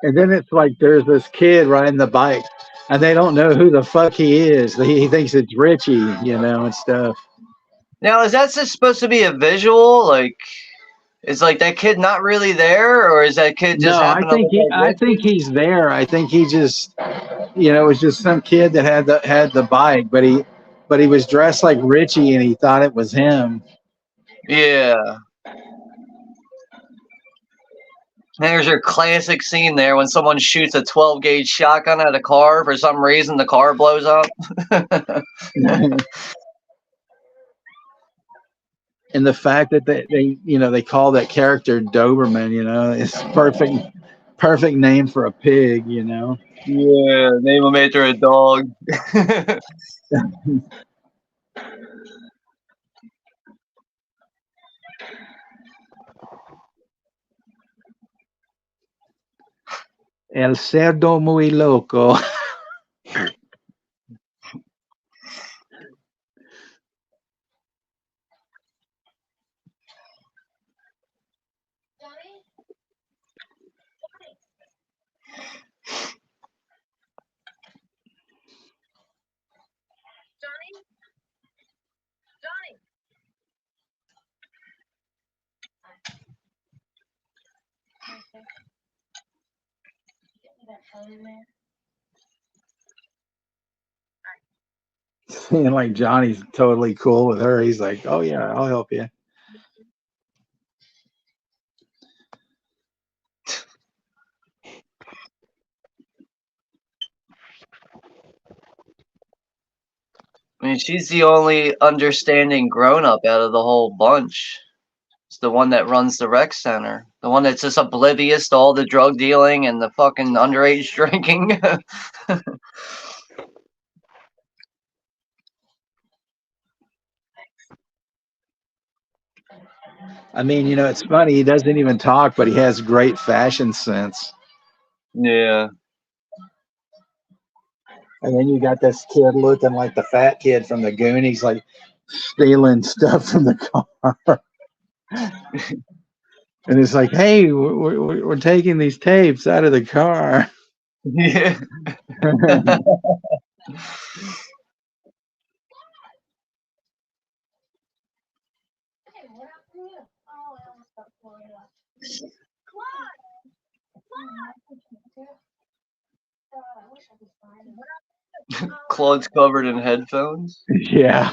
And then it's like there's this kid riding the bike, and they don't know who the fuck he is. He thinks it's Richie, you know, and stuff. Now, is that just supposed to be a visual? Like, is like that kid not really there, or is that kid just No, I happened to think look like I think Richie? he's there. I think he just, you know, it was just some kid that had the bike, but he was dressed like Richie, and he thought it was him. Yeah. There's your classic scene there when someone shoots a 12 gauge shotgun at a car. For some reason, the car blows up. And the fact that they you know they call that character Doberman, you know, it's perfect name for a pig, you know. Yeah, name him after a dog. El cerdo muy loco. Seeing like Johnny's totally cool with her. He's like, oh yeah, I'll help you. I mean, she's the only understanding grown-up out of the whole bunch. It's the one that runs the rec center. The one that's just oblivious to all the drug dealing and the fucking underage drinking. I mean, you know, it's funny. He doesn't even talk, but he has great fashion sense. Yeah. And then you got this kid looking like the fat kid from the Goonies, like stealing stuff from the car. And it's like, hey, we're taking these tapes out of the car. Yeah. Claude's covered in headphones. Yeah.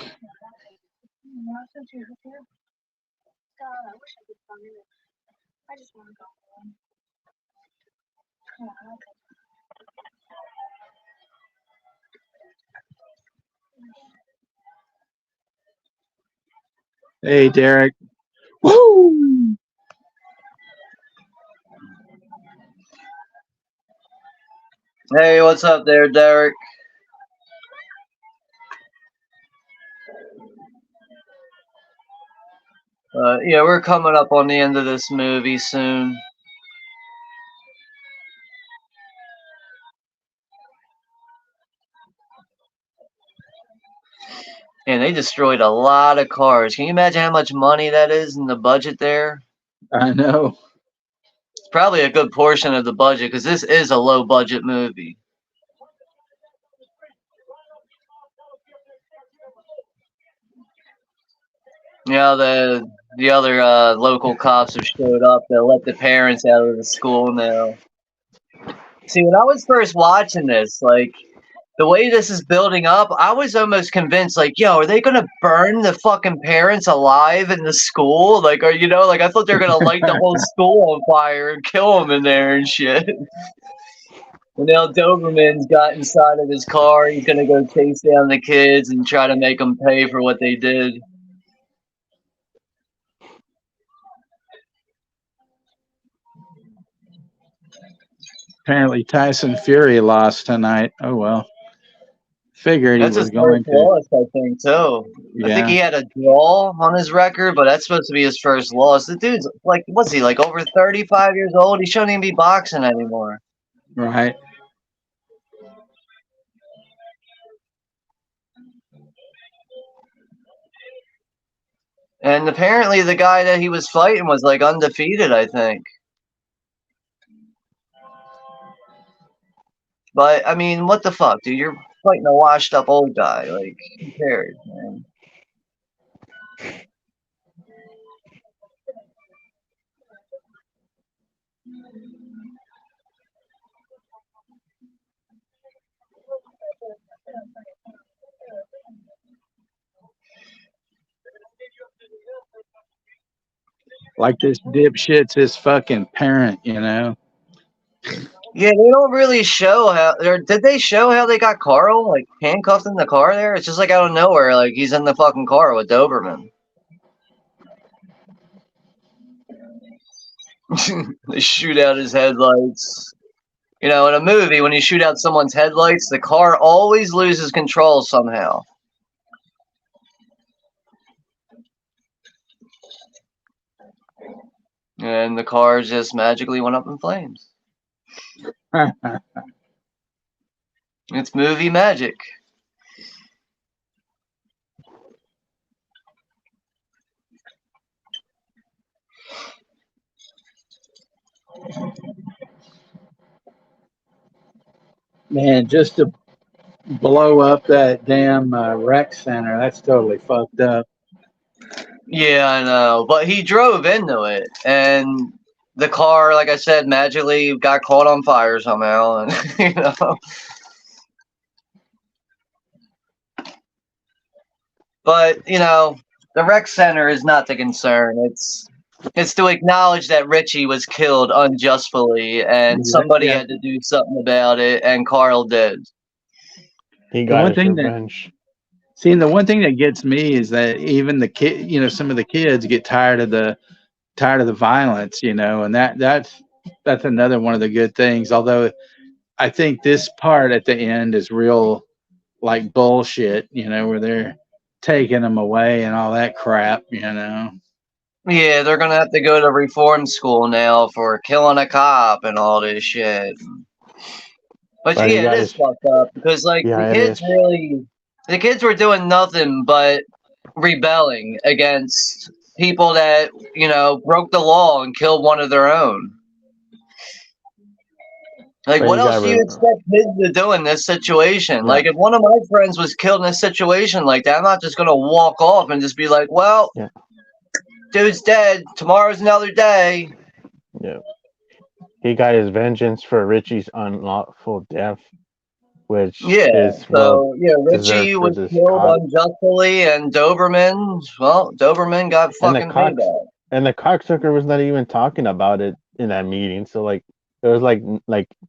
Hey, Derek. Woo! Hey, what's up there, Derek? Yeah, we're coming up on the end of this movie soon. And they destroyed a lot of cars. Can you imagine how much money that is in the budget there? I know. It's probably a good portion of the budget because this is a low budget movie. You know, the other local cops have showed up to let the parents out of the school now. See, when I was first watching this, like, the way this is building up, I was almost convinced, like, yo, are they gonna burn the fucking parents alive in the school? Like, or, you know, like, I thought they were gonna light the whole school on fire and kill them in there and shit. And now Doberman's got inside of his car. He's gonna go chase down the kids and try to make them pay for what they did. Apparently Tyson Fury lost tonight. Oh well. Figured That's he his was going first to. loss, I think, too. I think Yeah. he had a draw on his record, but that's supposed to be his first loss. The dude's like, what's he, like over 35 years old? He shouldn't even be boxing anymore. Right. And apparently the guy that he was fighting was like undefeated, I think. But I mean, what the fuck, dude? You're fighting a washed up old guy. Like, who cares, man? Like this dipshit's his fucking parent, you know? Yeah, they don't really show how. Or did they show how they got Carl like handcuffed in the car? There, it's just like out of nowhere. Like he's in the fucking car with Doberman. They shoot out his headlights. You know, in a movie, when you shoot out someone's headlights, the car always loses control somehow. And the car just magically went up in flames. It's movie magic. Man, just to blow up that damn rec center, that's totally fucked up. Yeah, I know. But he drove into it. And the car, like I said, magically got caught on fire somehow, and you know. But you know, the rec center is not the concern. It's to acknowledge that Richie was killed unjustly, and somebody had to do something about it, and Carl did. He The got one his thing revenge. the one thing that gets me is that even the kid, you know, some of the kids get tired of the violence, you know, and that's another one of the good things. Although I think this part at the end is real like bullshit, you know, where they're taking them away and all that crap, you know. Yeah, they're gonna have to go to reform school now for killing a cop and all this shit. But But he yeah, it got is his. fucked up because like Yeah, it is. the kids were doing nothing but rebelling against people that, you know, broke the law and killed one of their own. Like, But what he else got do you expect kids to do in this situation? Yeah. Like, if one of my friends was killed in a situation like that, I'm not just gonna walk off and just be like, well, Yeah. dude's dead. Tomorrow's another day. Yeah. He got his vengeance for Richie's unlawful death, which Yeah, is so yeah, deserved Richie for was this killed cop. unjustly, and Doberman got And the fucking payback. And the cocksucker was not even talking about it in that meeting. So like, it was like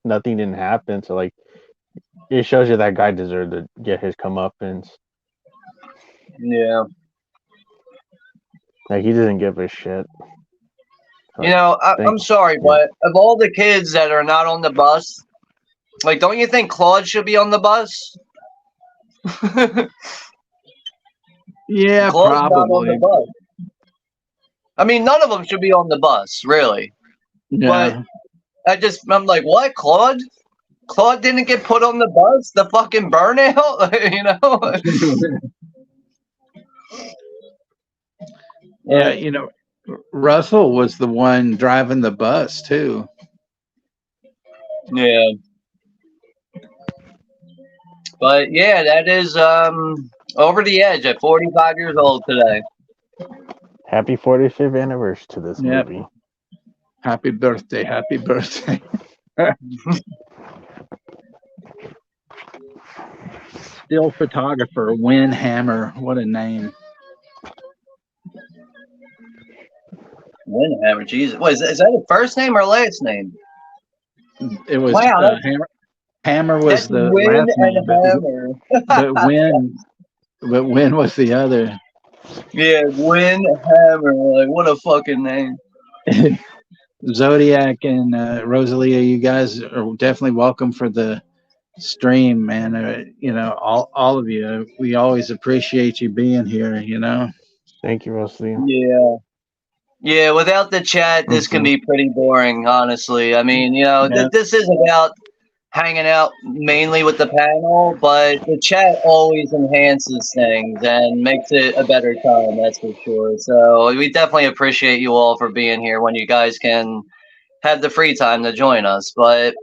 nothing didn't happen. So like, it shows you that guy deserved to get his comeuppance. Yeah. Like, he doesn't give a shit. So, You know, I'm sorry, but of all the kids that are not on the bus, like, don't you think Claude should be on the bus? Yeah, Claude's not on the probably. bus. I mean, none of them should be on the bus, really. Yeah. But I'm like, what, Claude? Claude didn't get put on the bus? The fucking burnout? You know? Yeah, you know, Russell was the one driving the bus too. Yeah. But yeah, that is over the edge at 45 years old today. Happy 45th anniversary to this movie. Happy birthday. Happy birthday. Still photographer, Win Hammer. What a name. Winhammer, Jesus. What, is that a first name or last name? It was wow, Hammer was that's the Win last name, and Hammer. but Win was the other. Yeah, Winhammer. Like, what a fucking name. Zodiac and Rosalia, you guys are definitely welcome for the stream, man. You know, all of you. We always appreciate you being here, you know. Thank you, Rosalia. Yeah. Yeah, without the chat, this can be pretty boring, honestly. I mean, you know, this is about hanging out mainly with the panel, but the chat always enhances things and makes it a better time, that's for sure. So we definitely appreciate you all for being here when you guys can have the free time to join us. But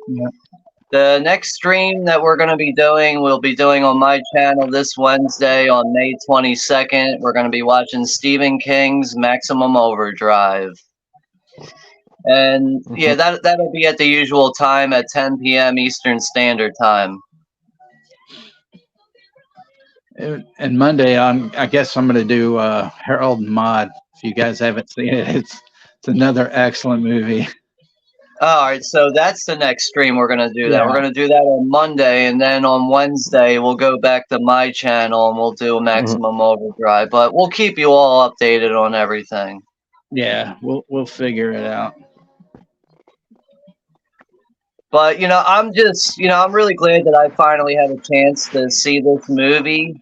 the next stream that we're going to be doing, we'll be doing on my channel this Wednesday on May 22nd. We're going to be watching Stephen King's Maximum Overdrive. And yeah, that'll be at the usual time at 10 p.m. Eastern Standard Time. And Monday, I guess I'm going to do Harold and Maude. If you guys haven't seen it, it's another excellent movie. All right, so that's the next stream we're going to do that. Yeah. We're going to do that on Monday, and then on Wednesday, we'll go back to my channel and we'll do Maximum Overdrive. But we'll keep you all updated on everything. Yeah, we'll figure it out. But, you know, I'm really glad that I finally had a chance to see this movie.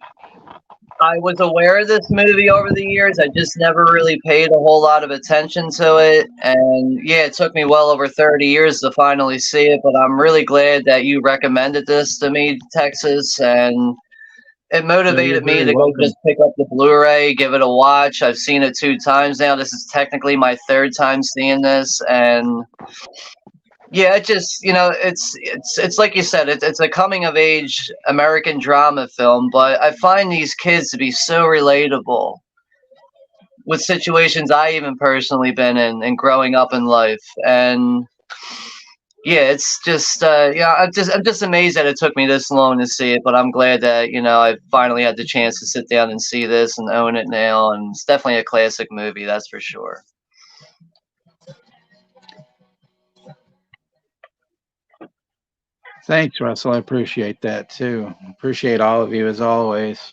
I was aware of this movie over the years. I just never really paid a whole lot of attention to it. And yeah, it took me well over 30 years to finally see it. But I'm really glad that you recommended this to me, Texas. And it motivated me to go just pick up the Blu-ray, give it a watch. I've seen it 2 times now. This is technically my 3rd time seeing this. And yeah, it just, you know, it's like you said, it's a coming of age American drama film, but I find these kids to be so relatable. with situations I even personally been in and growing up in life. And yeah, it's just I'm just amazed that it took me this long to see it, but I'm glad that, I finally had the chance to sit down and see this and own it now, and it's definitely a classic movie, that's for sure. Thanks, Russell. I appreciate that too. Appreciate all of you as always.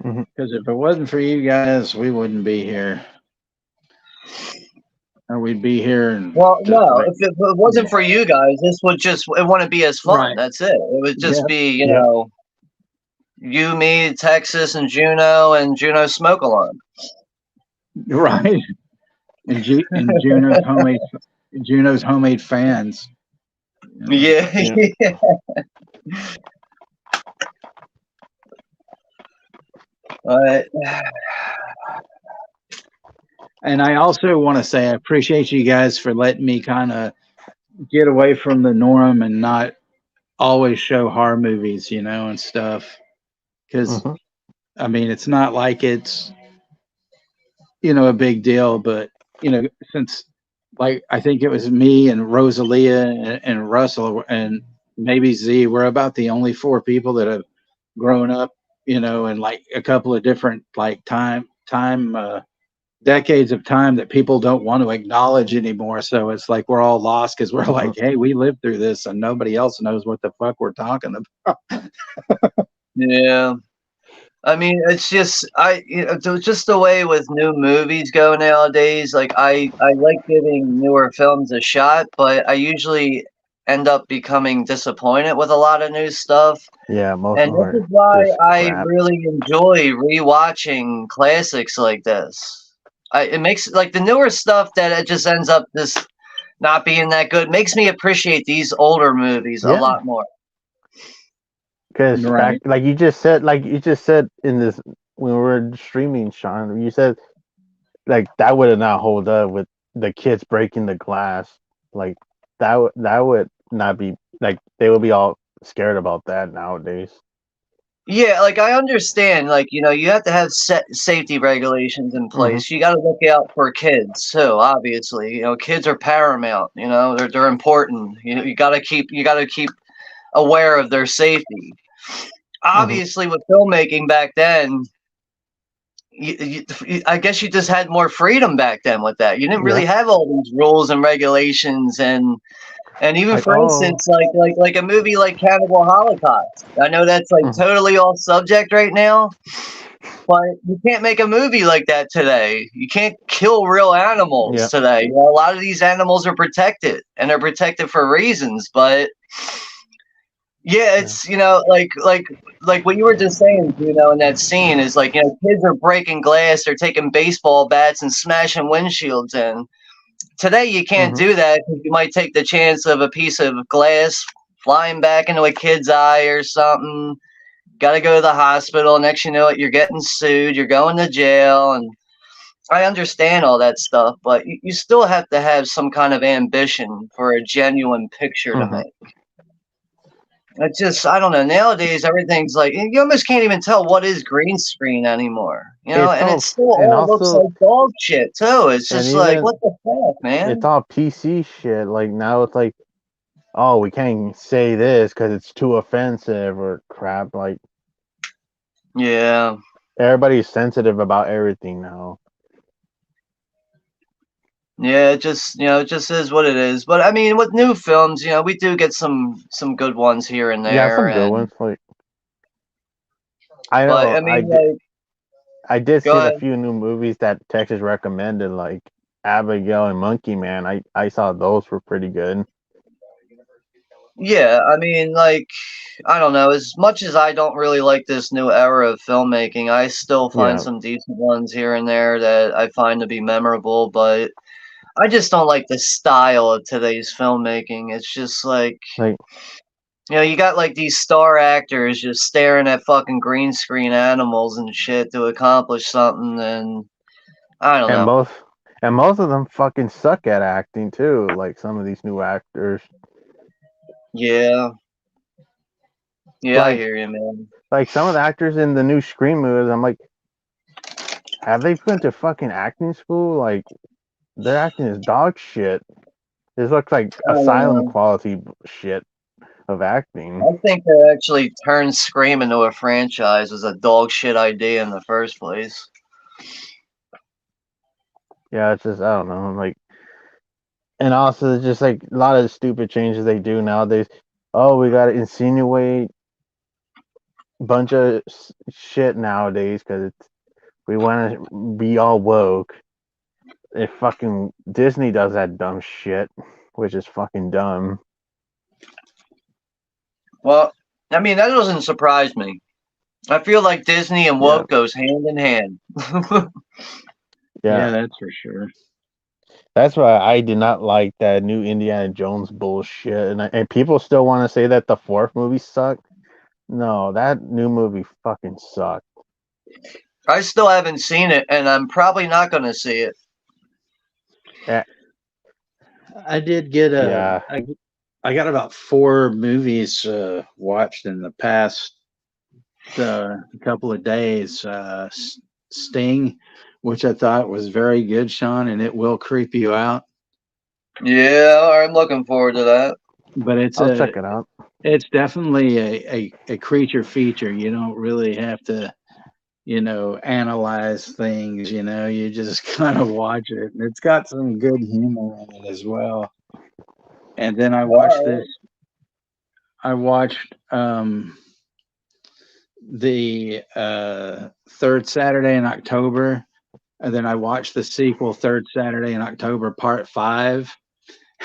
Because if it wasn't for you guys, we wouldn't be here. Or we'd be here and Well, no, if it wasn't for you guys, it wouldn't be as fun. Right. That's it. It would just be, Yep. you, me, Texas, and Juno's smoke alarm. Right. And Juno's homemade fans. Yeah. Yeah. And I also want to say I appreciate you guys for letting me kind of get away from the norm and not always show horror movies, and stuff. Because I mean, it's not like it's a big deal, but since like I think it was me and Rosalia and Russell and maybe Z, we're about the only 4 people that have grown up, in like a couple of different like decades of time that people don't want to acknowledge anymore. So it's like we're all lost because we're like, hey, we lived through this and nobody else knows what the fuck we're talking about. Yeah. I mean, it's just just the way with new movies go nowadays. Like I like giving newer films a shot, but I usually end up becoming disappointed with a lot of new stuff. Yeah, most And of them this are is why just I crap. really enjoy rewatching classics like this. It makes like the newer stuff that it just ends up just not being that good makes me appreciate these older movies a lot more. Because back, like you just said in this when we were streaming, Sean, you said like that would not hold up with the kids breaking the glass. Like that would not be like they would be all scared about that nowadays. Yeah, like I understand, like you have to have safety regulations in place. You got to look out for kids too. Obviously, kids are paramount. They're important. You got to keep aware of their safety. Obviously, with filmmaking back then, I guess you just had more freedom back then with that. You didn't really have all these rules and regulations and even for instance, like a movie like Cannibal Holocaust. I know that's like totally off subject right now, but you can't make a movie like that today. You can't kill real animals today. A lot of these animals are protected, and they're protected for reasons. But yeah, it's like what you were just saying, in that scene is like kids are breaking glass, they're taking baseball bats and smashing windshields in. Today you can't do that because you might take the chance of a piece of glass flying back into a kid's eye or something. Got to go to the hospital. Next you know it, you're getting sued. You're going to jail. And I understand all that stuff, but you still have to have some kind of ambition for a genuine picture to make. It's just, I don't know. Nowadays, everything's like, you almost can't even tell what is green screen anymore. And it still all looks like dog shit, too. It's just like, what the fuck, man? It's all PC shit. Like, now it's like, oh, we can't say this because it's too offensive or crap. Like, yeah. Everybody's sensitive about everything now. Yeah, it just is what it is. But I mean, with new films, we do get some good ones here and there. Yeah, some good ones. Like, I know. But, I mean, I did see a few new movies that Texas recommended, like Abigail and Monkey Man. I saw those were pretty good. Yeah, I mean, like, I don't know. As much as I don't really like this new era of filmmaking, I still find some decent ones here and there that I find to be memorable. But I just don't like the style of today's filmmaking. It's just like you got like these star actors just staring at fucking green screen animals and shit to accomplish something, and I don't know. Most of them fucking suck at acting too. Like some of these new actors. Yeah. Yeah, I hear you, man. Like some of the actors in the new Scream movies, I'm like, have they been to fucking acting school? Like, their acting is dog shit. This looks like asylum quality shit of acting. I think they actually turned Scream into a franchise was a dog shit idea in the first place. Yeah, it's just, I don't know, like, and also it's just like a lot of the stupid changes they do nowadays. Oh, we gotta insinuate a bunch of shit nowadays because we want to be all woke. If fucking Disney does that dumb shit, which is fucking dumb. Well, I mean, that doesn't surprise me. I feel like Disney and woke goes hand in hand. Yeah, that's for sure. That's why I did not like that new Indiana Jones bullshit, and people still want to say that the fourth movie sucked. No, that new movie fucking sucked. I still haven't seen it, and I'm probably not going to see it. Yeah. I did get I got about 4 movies watched in the past couple of days. Sting, which I thought was very good, Sean, and it will creep you out. Yeah, I'm looking forward to that. But I'll check it out. It's definitely a creature feature. You don't really have to, analyze things. You just kind of watch it, and it's got some good humor in it as well. And then I watched this. I watched the third Saturday in October, and then I watched the sequel third Saturday in October, part 5.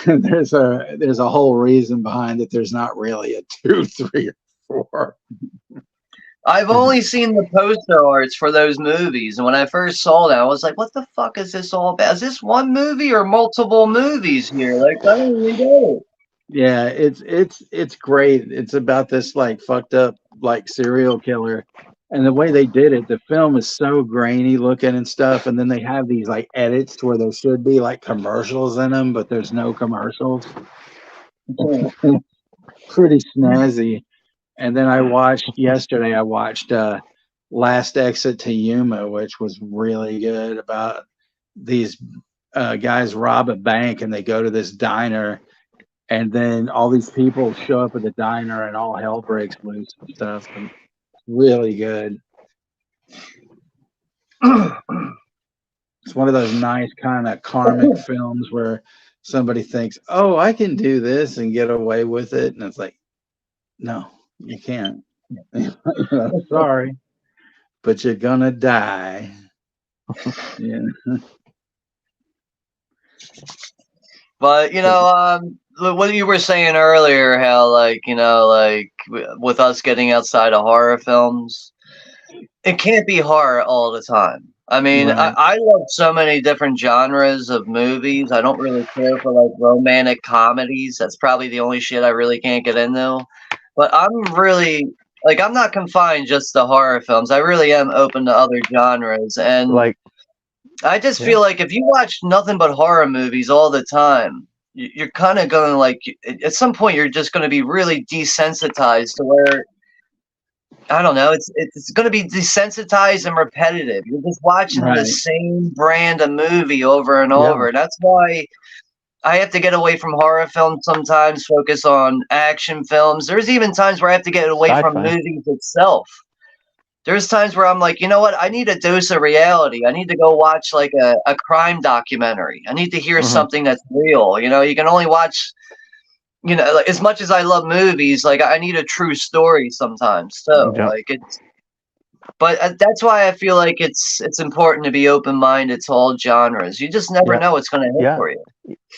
there's a whole reason behind it. There's not really a 2, 3, or 4. I've only seen the poster arts for those movies, and when I first saw that, I was like, "What the fuck is this all about? Is this one movie or multiple movies here? Like, I don't even get it." Yeah, it's great. It's about this like fucked up like serial killer, and the way they did it, the film is so grainy looking and stuff, and then they have these like edits to where there should be like commercials in them, but there's no commercials. Pretty snazzy. And then yesterday I watched Last Exit to Yuma, which was really good, about these guys rob a bank and they go to this diner, and then all these people show up at the diner and all hell breaks loose and stuff. And really good. It's one of those nice kind of karmic films where somebody thinks, "Oh, I can do this and get away with it," and it's like, no, you can't. Sorry, but you're gonna die. Yeah. But what you were saying earlier, how like with us getting outside of horror films, it can't be horror all the time. I mean, Right. I love so many different genres of movies. I don't really care for like romantic comedies. That's probably the only shit I really can't get into. But I'm really like, I'm not confined just to horror films. I really am open to other genres, and Like, I just feel like if you watch nothing but horror movies all the time, you're kind of going to like, at some point, you're just going to be really desensitized to where, I don't know, it's going to be desensitized and repetitive. You're just watching the Right. same brand of movie over and Yeah. over. That's why I have to get away from horror films sometimes, focus on action films. There's even times where I have to get away from Sci-fi. movies itself. There's times where I'm like, you know what? I need a dose of reality. I need to go watch like a crime documentary. I need to hear something that's real. You can only watch, like, as much as I love movies, like I need a true story sometimes. So Yeah. like but that's why I feel like it's important to be open-minded to all genres. You just never know what's going to hit for you.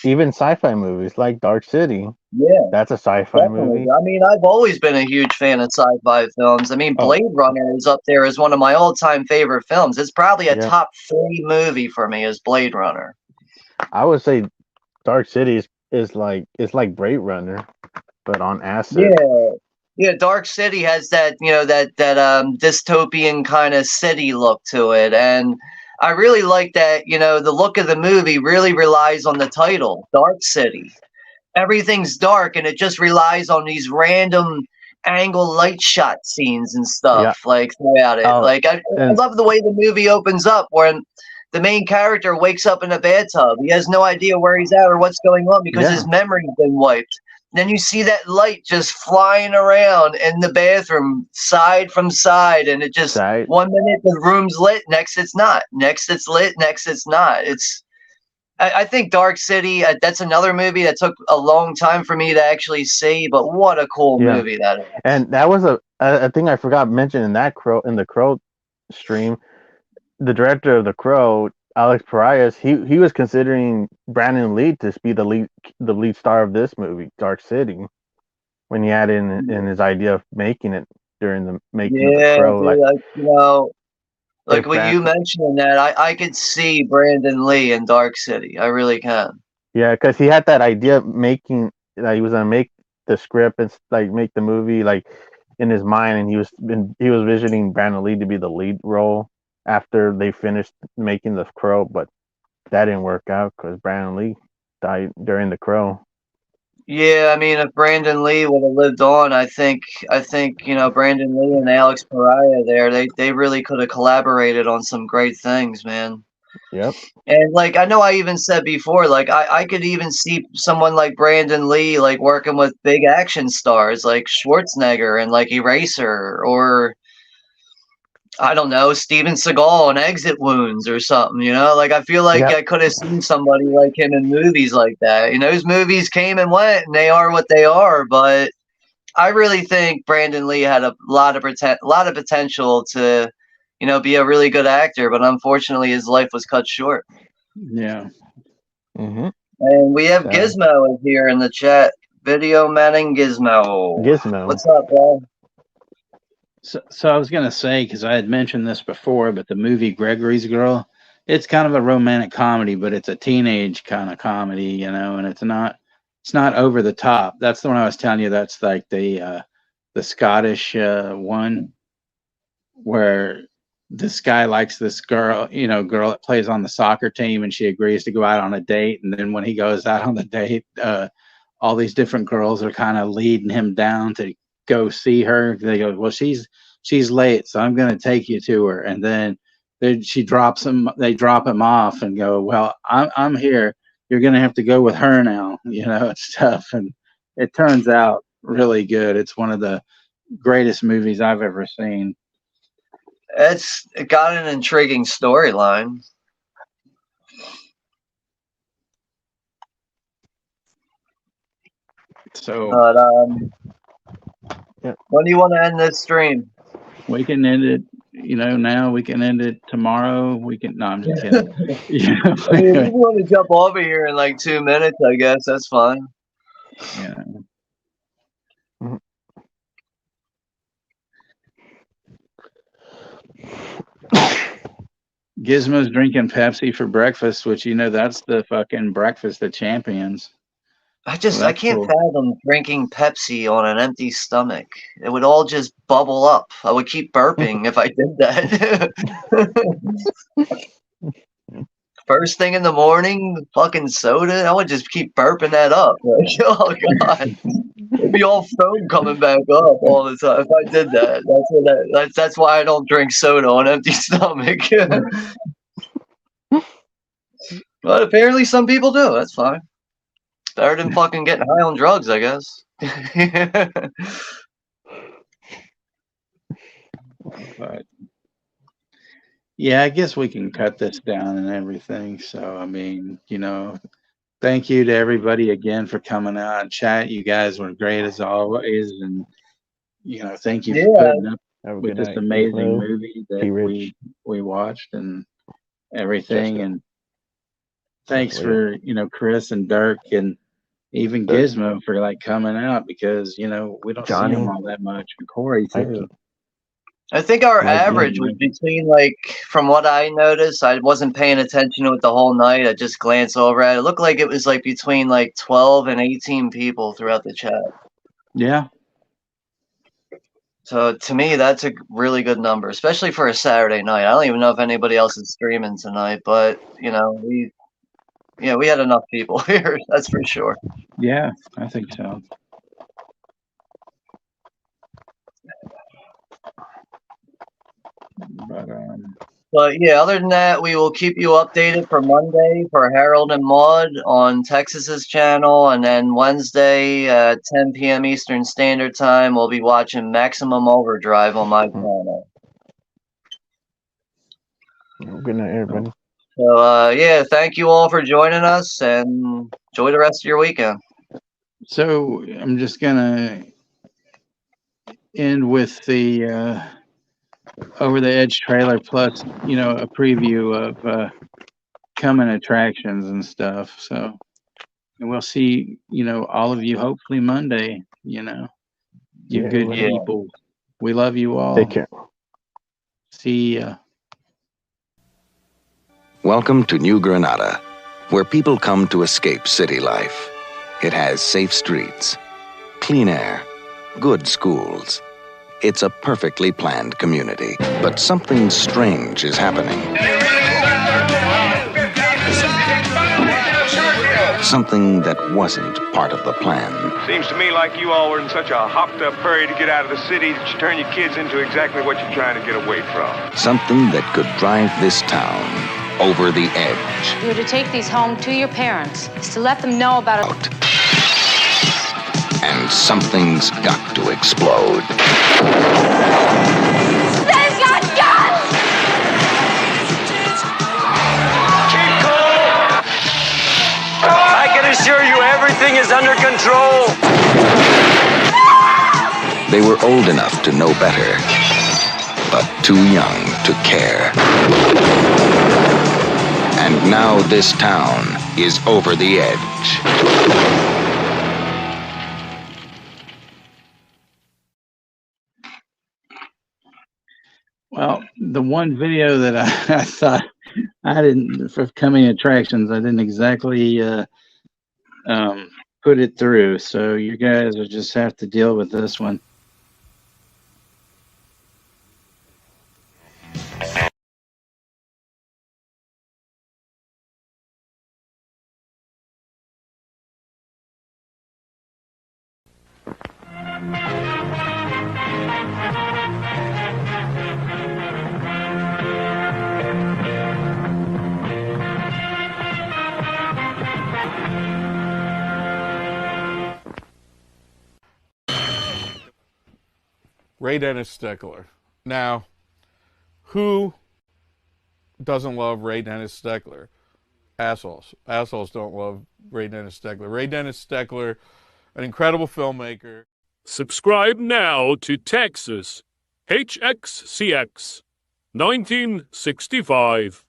Even sci-fi movies like Dark City. Yeah, that's a sci-fi definitely. movie. I mean, I've always been a huge fan of sci-fi films. I mean, Blade Runner is up there as one of my all-time favorite films. It's probably a top 3 movie for me is Blade Runner. I would say Dark City is like Blade Runner, but on acid. Yeah, Dark City has that, that dystopian kind of city look to it, and I really like that. The look of the movie really relies on the title, Dark City. Everything's dark, and it just relies on these random angle light shot scenes and stuff Yeah. like throughout it. Oh, Like I and- love the way the movie opens up when the main character wakes up in a bathtub. He has no idea where he's at or what's going on because his memory's been wiped. Then you see that light just flying around in the bathroom, side from side, and it just 1 minute the room's lit, next it's not, next it's lit, next it's not. I think Dark City, that's another movie that took a long time for me to actually see, but what a cool movie that is. And that was a thing I forgot to mention in the Crow stream. The director of The Crow, Alex Parias, he was considering Brandon Lee to be the lead star of this movie, Dark City, when he had in his idea of making it during the making of The Crow. Dude, like when you Brand- mentioned that, I could see Brandon Lee in Dark City. I really can. Yeah, because he had that idea of making, he was gonna make the script and like make the movie like in his mind, and he was visioning Brandon Lee to be the lead role after they finished making The Crow, but that didn't work out because Brandon Lee died during The Crow. Yeah, I mean, if Brandon Lee would have lived on, I think Brandon Lee and Alex Pariah there, they really could have collaborated on some great things, man. Yep. And like I know I even said before, like I could even see someone like Brandon Lee like working with big action stars like Schwarzenegger and like Eraser, or I don't know, Steven Seagal and Exit Wounds or something, like I feel like I could have seen somebody like him in movies like that. His movies came and went and they are what they are, but I really think Brandon Lee had a lot of potential to be a really good actor, but unfortunately his life was cut short. Yeah. Mm-hmm. And we have Gizmo here in the chat. Video Manning Gizmo. What's up, bro? So I was gonna say, because I had mentioned this before, but the movie Gregory's Girl, it's kind of a romantic comedy, but it's a teenage kind of comedy, and it's not over the top. That's the one I was telling you. That's like the Scottish one where this guy likes this girl that plays on the soccer team, and she agrees to go out on a date, and then when he goes out on the date, all these different girls are kind of leading him down to go see her. They go, well, she's late, so I'm going to take you to her. And then she drops him. They drop him off and go, well, I'm here. You're going to have to go with her now, and stuff. And it turns out really good. It's one of the greatest movies I've ever seen. It got an intriguing storyline. So, but when do you want to end this stream? We can end it, now. We can end it tomorrow. No, I'm just kidding. I mean, if you want to jump over here in like 2 minutes, I guess that's fine. Yeah. Gizmo's drinking Pepsi for breakfast, which that's the fucking breakfast of champions. I can't fathom drinking Pepsi on an empty stomach. It would all just bubble up. I would keep burping if I did that. First thing in the morning, fucking soda, I would just keep burping that up. Like, oh god, it'd be all foam coming back up all the time if I did that. That's why I don't drink soda on empty stomach. But apparently some people do. That's fine. Better than fucking getting high on drugs, I guess. But yeah, I guess we can cut this down and everything. So I mean, thank you to everybody again for coming out and chat. You guys were great as always, and thank you for putting up with this amazing movie that we watched and everything. And thanks for Chris and Dirk and even Gizmo for like coming out, because we don't see them all that much, and Corey too. I think our average was between, like, from what I noticed, I wasn't paying attention to it the whole night. I just glanced over at it. It looked like it was like between like 12 and 18 people throughout the chat. Yeah. So to me, that's a really good number, especially for a Saturday night. I don't even know if anybody else is streaming tonight, but we had enough people here. That's for sure. Yeah, I think so. But yeah, other than that, we will keep you updated for Monday for Harold and Maude on Texas's channel, and then Wednesday at 10 p.m. Eastern Standard Time, we'll be watching Maximum Overdrive on my channel. Good night, everybody. So yeah, thank you all for joining us, and enjoy the rest of your weekend. So I'm just gonna end with the Over the Edge trailer plus, you know, a preview of coming attractions and stuff. So, and we'll see, you know, all of you hopefully Monday. You know, you good people. We love you all. Take care. See ya. Welcome to New Granada, where people come to escape city life. It has safe streets, clean air, good schools. It's a perfectly planned community, but something strange is happening. Something that wasn't part of the plan. Seems to me like you all were in such a hopped-up hurry to get out of the city that you turn your kids into exactly what you're trying to get away from. Something that could drive this town over the edge. You're to take these home to your parents, to let them know about it. And something's got to explode. They've got guns! I can assure you everything is under control. They were old enough to know better, but too young to care. And now this town is over the edge. Well, the one video that I thought I didn't, for coming attractions, I didn't exactly put it through. So you guys will just have to deal with this one. Ray Dennis Steckler. Now, who doesn't love Ray Dennis Steckler? Assholes. Assholes don't love Ray Dennis Steckler. Ray Dennis Steckler, an incredible filmmaker. Subscribe now to Texas HXCX 1965.